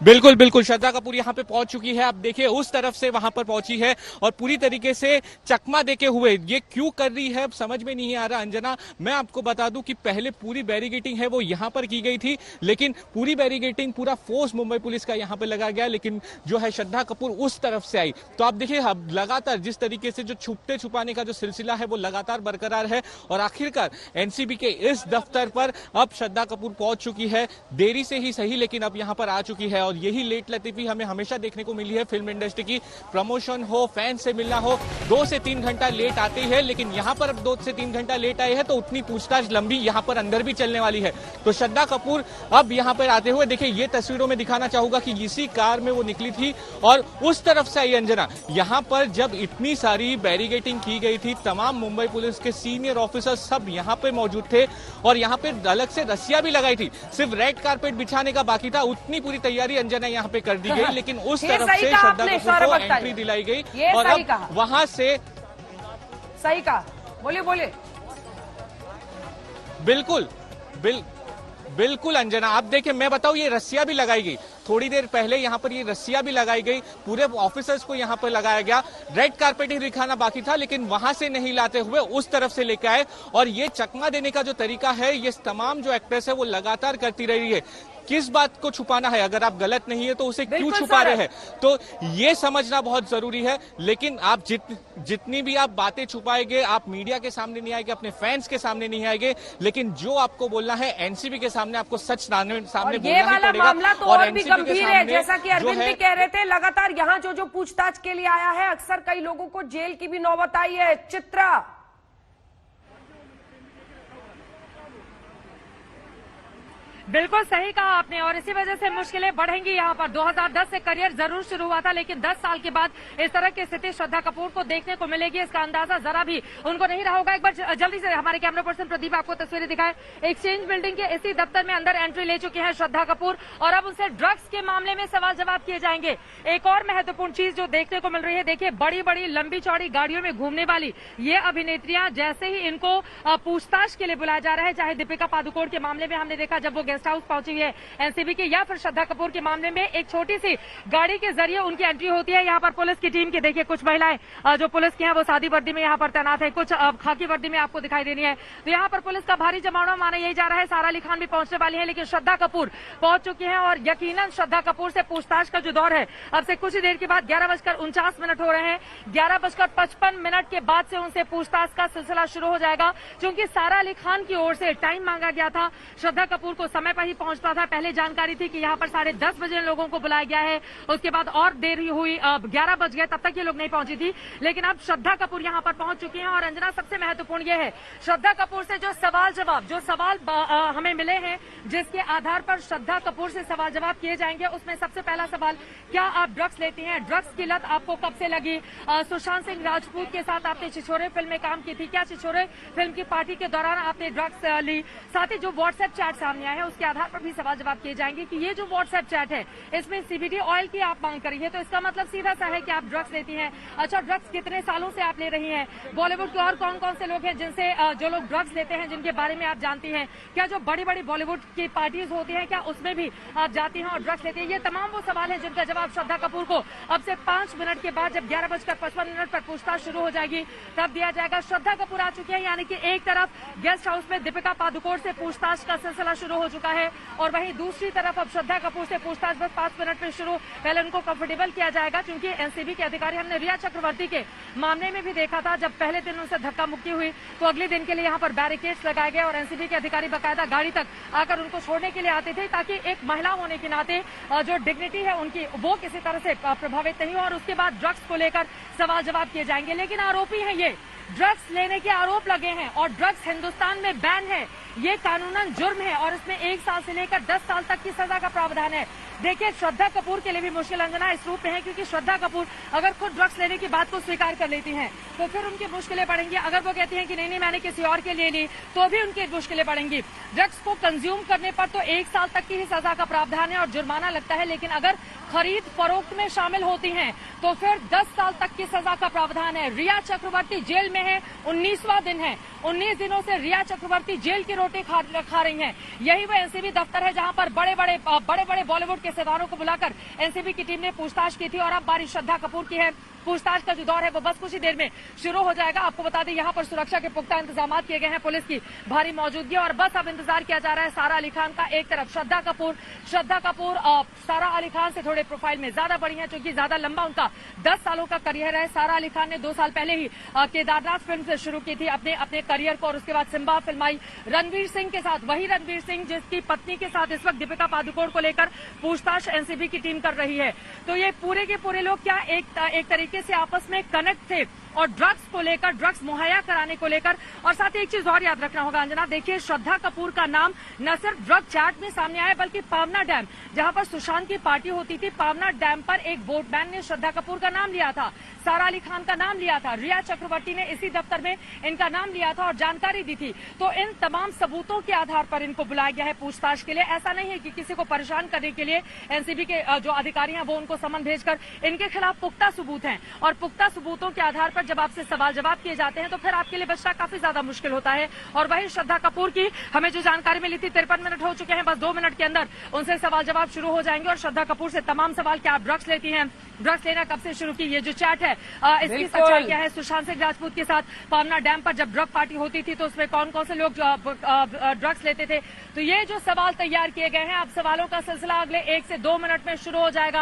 बिल्कुल बिल्कुल, श्रद्धा कपूर यहाँ पे पहुंच चुकी है। आप देखिए, उस तरफ से वहां पर पहुंची है और पूरी तरीके से चकमा देके हुए ये क्यों कर रही है समझ में नहीं आ रहा। अंजना, मैं आपको बता दूं कि पहले पूरी बैरिकेडिंग है वो यहाँ पर की गई थी, लेकिन पूरी बैरिकेडिंग, पूरा फोर्स मुंबई पुलिस का यहाँ पे लगा गया, लेकिन जो है श्रद्धा कपूर उस तरफ से आई। तो आप देखिए, लगातार जिस तरीके से जो छुपते छुपाने का जो सिलसिला है वो लगातार बरकरार है और आखिरकार एनसीबी के इस दफ्तर पर अब श्रद्धा कपूर पहुंच चुकी है। देरी से ही सही, लेकिन अब यहाँ पर आ चुकी है। और यही लेट लतीफी हमें हमेशा देखने को मिली है फिल्म इंडस्ट्री की। प्रमोशन हो, फैन से मिलना हो, 2 से 3 घंटा लेट आती है, लेकिन यहाँ पर अब 2 से 3 घंटा लेट आए हैं तो उतनी पूछताछ लंबी यहाँ पर अंदर भी चलने वाली है। तो श्रद्धा कपूर अब यहाँ पर आते हुए, देखिए ये तस्वीरों में दिखाना चाहूंगा कि इसी कार में वो निकली थी और उस तरफ से आई। अंजना, यहाँ पर जब इतनी सारी बैरिकेडिंग की गई थी, तमाम मुंबई पुलिस के सीनियर ऑफिसर सब यहाँ पे मौजूद थे और यहाँ पे अलग से रस्सियां भी लगाई थी, सिर्फ रेड कारपेट बिछाने का बाकी था। उतनी पूरी तैयारी अंजना यहाँ पे कर दी गई, लेकिन उस तरफ से श्रद्धा कपूर को एंट्री दिलाई गई और अब वहां से सही कहा। बोलिए बोलिए। बिल्कुल अंजना, आप देखिए, मैं बताऊं, ये रस्सियां भी लगाई गई थोड़ी देर पहले। यहाँ पर ये रस्सियां भी लगाई गई, पूरे ऑफिसर्स को यहाँ पर लगाया गया। रेड कार्पेट ही दिखाना बाकी था, लेकिन वहां से नहीं लाते हुए उस तरफ से लेकर आए। और ये चकमा देने का जो तरीका है, ये तमाम जो एक्ट्रेस है वो लगातार करती रही है। किस बात को छुपाना है? अगर आप गलत नहीं है तो उसे क्यों छुपा रहे हैं? तो ये समझना बहुत जरूरी है। लेकिन आप जितनी भी आप बातें छुपाएंगे, आप मीडिया के सामने नहीं आएंगे, अपने फैंस के सामने नहीं आएंगे, लेकिन जो आपको बोलना है एनसीबी के सामने आपको सच सामने बोलना ही पड़ेगा। मामला तो और भी गंभीर है, जैसा कि अरविंद भी कह रहे थे। लगातार यहाँ जो पूछताछ के लिए आया है, अक्सर कई लोगों को जेल की भी नौबत आई है। चित्रा, बिल्कुल सही कहा आपने और इसी वजह से मुश्किलें बढ़ेंगी यहाँ पर। 2010 से करियर जरूर शुरू हुआ था, लेकिन 10 साल के बाद इस तरह की स्थिति श्रद्धा कपूर को देखने को मिलेगी, इसका अंदाजा जरा भी उनको नहीं रहा होगा। एक बार जल्दी से हमारे कैमरा पर्सन प्रदीप आपको तस्वीरें दिखाए। एक्सचेंज बिल्डिंग के इसी दफ्तर में अंदर एंट्री ले चुके हैं श्रद्धा कपूर और अब उनसे ड्रग्स के मामले में सवाल जवाब किए जाएंगे। एक और महत्वपूर्ण चीज जो देखने को मिल रही है, देखिए बड़ी बड़ी लंबी चौड़ी गाड़ियों में घूमने वाली ये अभिनेत्रियां, जैसे ही इनको पूछताछ के लिए बुलाया जा रहा है, चाहे दीपिका पादुकोण के मामले में हमने देखा जब वो गेस्ट हाउस पहुंची है एनसीबी की, या फिर श्रद्धा कपूर के मामले में एक छोटी सी गाड़ी के जरिए उनकी एंट्री होती है। यहाँ पर पुलिस की टीम की देखिए कुछ महिलाएं जो पुलिस की हैं वो सादी वर्दी में यहाँ पर तैनात है, कुछ खाकी वर्दी में आपको दिखाई देनी है। तो यहाँ पर पुलिस का भारी जमावड़ा माना यही जा रहा है। सारा अली खान भी पहुंचने वाली है, लेकिन श्रद्धा कपूर पहुंच चुकी है और यकीनन श्रद्धा कपूर से पूछताछ का जो दौर है अब से कुछ ही देर के बाद 11:49 हो रहे हैं, 11:55 के बाद से उनसे पूछताछ का सिलसिला शुरू हो जाएगा। क्योंकि सारा अली खान की ओर से टाइम मांगा गया था, श्रद्धा कपूर को समय पर ही पहुंचता था। पहले जानकारी थी कि यहाँ पर 10:30 बजे लोगों को बुलाया गया है, उसके बाद और देर हुई, 11 बज गए, तब तक ये लोग नहीं पहुंची थी। लेकिन अब श्रद्धा कपूर यहाँ पर पहुंच चुकी हैं और अंजना सबसे महत्वपूर्ण ये है, श्रद्धा कपूर से जो सवाल जवाब हमें मिले हैं, जिसके आधार पर श्रद्धा कपूर से सवाल जवाब किए जाएंगे, उसमें सबसे पहला सवाल, क्या आप ड्रग्स लेती हैं? ड्रग्स की लत आपको कब से लगी? सुशांत सिंह राजपूत के साथ आपने छिछोरे फिल्म में काम की थी, क्या छिछोरे फिल्म की पार्टी के दौरान आपने ड्रग्स ली? साथ ही जो व्हाट्सएप चैट सामने आया है उसके इसके आधार पर भी सवाल जवाब किए जाएंगे कि ये जो व्हाट्सएप चैट है इसमें सीबीडी ऑयल की आप मांग करी है, तो इसका मतलब सीधा सा है कि आप ड्रग्स लेती हैं। अच्छा, ड्रग्स कितने सालों से आप ले रही हैं? बॉलीवुड के और कौन कौन से लोग हैं जिनसे जो लोग ड्रग्स लेते हैं जिनके बारे में आप जानती हैं? क्या जो बड़ी बड़ी बॉलीवुड की पार्टीज होती हैं क्या उसमें भी आप जाती हैं और ड्रग्स लेती हैं? ये तमाम वो सवाल हैं जिनका जवाब श्रद्धा कपूर को अब से 5 मिनट के बाद जब 11:55 पर पूछताछ शुरू हो जाएगी तब दिया जाएगा। श्रद्धा कपूर आ चुकी है, यानी कि एक तरफ गेस्ट हाउस में दीपिका पादुकोण से पूछताछ का सिलसिला शुरू हो चुका है और वहीं दूसरी तरफ अब श्रद्धा कपूर से पूछताछ बस 5 मिनट में शुरू। पहले उनको कंफर्टेबल किया जाएगा क्योंकि एनसीबी के अधिकारी, हमने रिया चक्रवर्ती के मामले में भी देखा था, जब पहले दिन उनसे धक्का मुक्की हुई तो अगले दिन के लिए यहाँ पर बैरिकेड्स लगाए गए और एनसीबी के अधिकारी बाकायदा गाड़ी तक आकर उनको छोड़ने के लिए आते थे ताकि एक महिला होने के नाते जो डिग्निटी है उनकी वो किसी तरह से प्रभावित नहीं हो। और उसके बाद ड्रग्स को लेकर सवाल जवाब किए जाएंगे। लेकिन आरोपी है ये, ड्रग्स लेने के आरोप लगे हैं और ड्रग्स हिंदुस्तान में बैन है, ये कानूनन जुर्म है और इसमें 1 साल से लेकर 10 साल तक की सजा का प्रावधान है। देखिए, श्रद्धा कपूर के लिए भी मुश्किल अंजना इस रूप में है क्योंकि श्रद्धा कपूर अगर खुद ड्रग्स लेने की बात को स्वीकार कर लेती हैं तो फिर उनकी मुश्किलें बढ़ेंगी। अगर वो कहती हैं कि नहीं मैंने किसी और के लिए ली तो भी उनकी मुश्किलें बढ़ेंगी। ड्रग्स को कंज्यूम करने पर तो 1 साल तक की ही सजा का प्रावधान है और जुर्माना लगता है, लेकिन अगर खरीद फरोख्त में शामिल होती हैं तो फिर 10 साल तक की सजा का प्रावधान है। रिया चक्रवर्ती जेल में है, 19वां दिन है। 19 दिनों से रिया चक्रवर्ती जेल की रोटी खा रही हैं। यही वो एनसीबी दफ्तर है जहां पर बड़े बड़े बॉलीवुड के सितारों को बुलाकर एनसीबी की टीम ने पूछताछ की थी और अब बारी श्रद्धा कपूर की है। पूछताछ का जो दौर है वो बस कुछ ही देर में शुरू हो जाएगा। आपको बता दें यहाँ पर सुरक्षा के पुख्ता इंतजाम किए गए हैं, पुलिस की भारी मौजूदगी और बस अब इंतजार किया जा रहा है सारा अली खान का। एक तरफ श्रद्धा कपूर सारा अली खान से थोड़े प्रोफाइल में ज्यादा बड़ी है क्योंकि ज्यादा लंबा उनका 10 सालों का करियर है। सारा अली खान ने 2 साल पहले ही केदारनाथ फिल्म से शुरू की थी अपने करियर को और उसके बाद सिम्बा फिल्म आई रणवीर सिंह के साथ। वही रणवीर सिंह जिसकी पत्नी के साथ इस वक्त दीपिका पादुकोण को लेकर पूछताछ एनसीबी की टीम कर रही है। तो ये पूरे के पूरे लोग क्या एक तरीके से आपस में कनेक्ट थे और ड्रग्स को लेकर, ड्रग्स मुहैया कराने को लेकर। और साथ ही एक चीज और याद रखना होगा अंजना, देखिए श्रद्धा कपूर का नाम न सिर्फ ड्रग चैट में सामने आया बल्कि पावना डैम जहां पर सुशांत की पार्टी होती थी, पावना डैम पर एक बोटमैन ने श्रद्धा कपूर का नाम लिया था, सारा अली खान का नाम लिया था, रिया चक्रवर्ती ने इसी दफ्तर में इनका नाम लिया था और जानकारी दी थी। तो इन तमाम सबूतों के आधार पर इनको बुलाया गया है पूछताछ के लिए। ऐसा नहीं है कि किसी को परेशान करने के लिए एनसीबी के जो अधिकारी हैं वो उनको समन भेजकर, इनके खिलाफ पुख्ता सबूत हैं और पुख्ता सबूतों के आधार पर जब आपसे सवाल जवाब किए जाते हैं तो फिर आपके लिए बचना काफी ज्यादा मुश्किल होता है। और वही श्रद्धा कपूर की हमें जो जानकारी मिली थी 53 मिनट हो चुके हैं, बस 2 मिनट के अंदर उनसे सवाल जवाब शुरू हो जाएंगे और श्रद्धा कपूर से तमाम सवाल, क्या आप ड्रग्स लेती हैं, ड्रग्स लेना कब से शुरू की, ये जो चैट है इसकी सच्चाई क्या है, सुशांत सिंह राजपूत के साथ पावना डैम पर जब ड्रग पार्टी होती थी तो उसमें कौन कौन से लोग ड्रग्स लेते थे। तो ये जो सवाल तैयार किए गए हैं, अब सवालों का सिलसिला अगले 1 से 2 मिनट में शुरू हो जाएगा।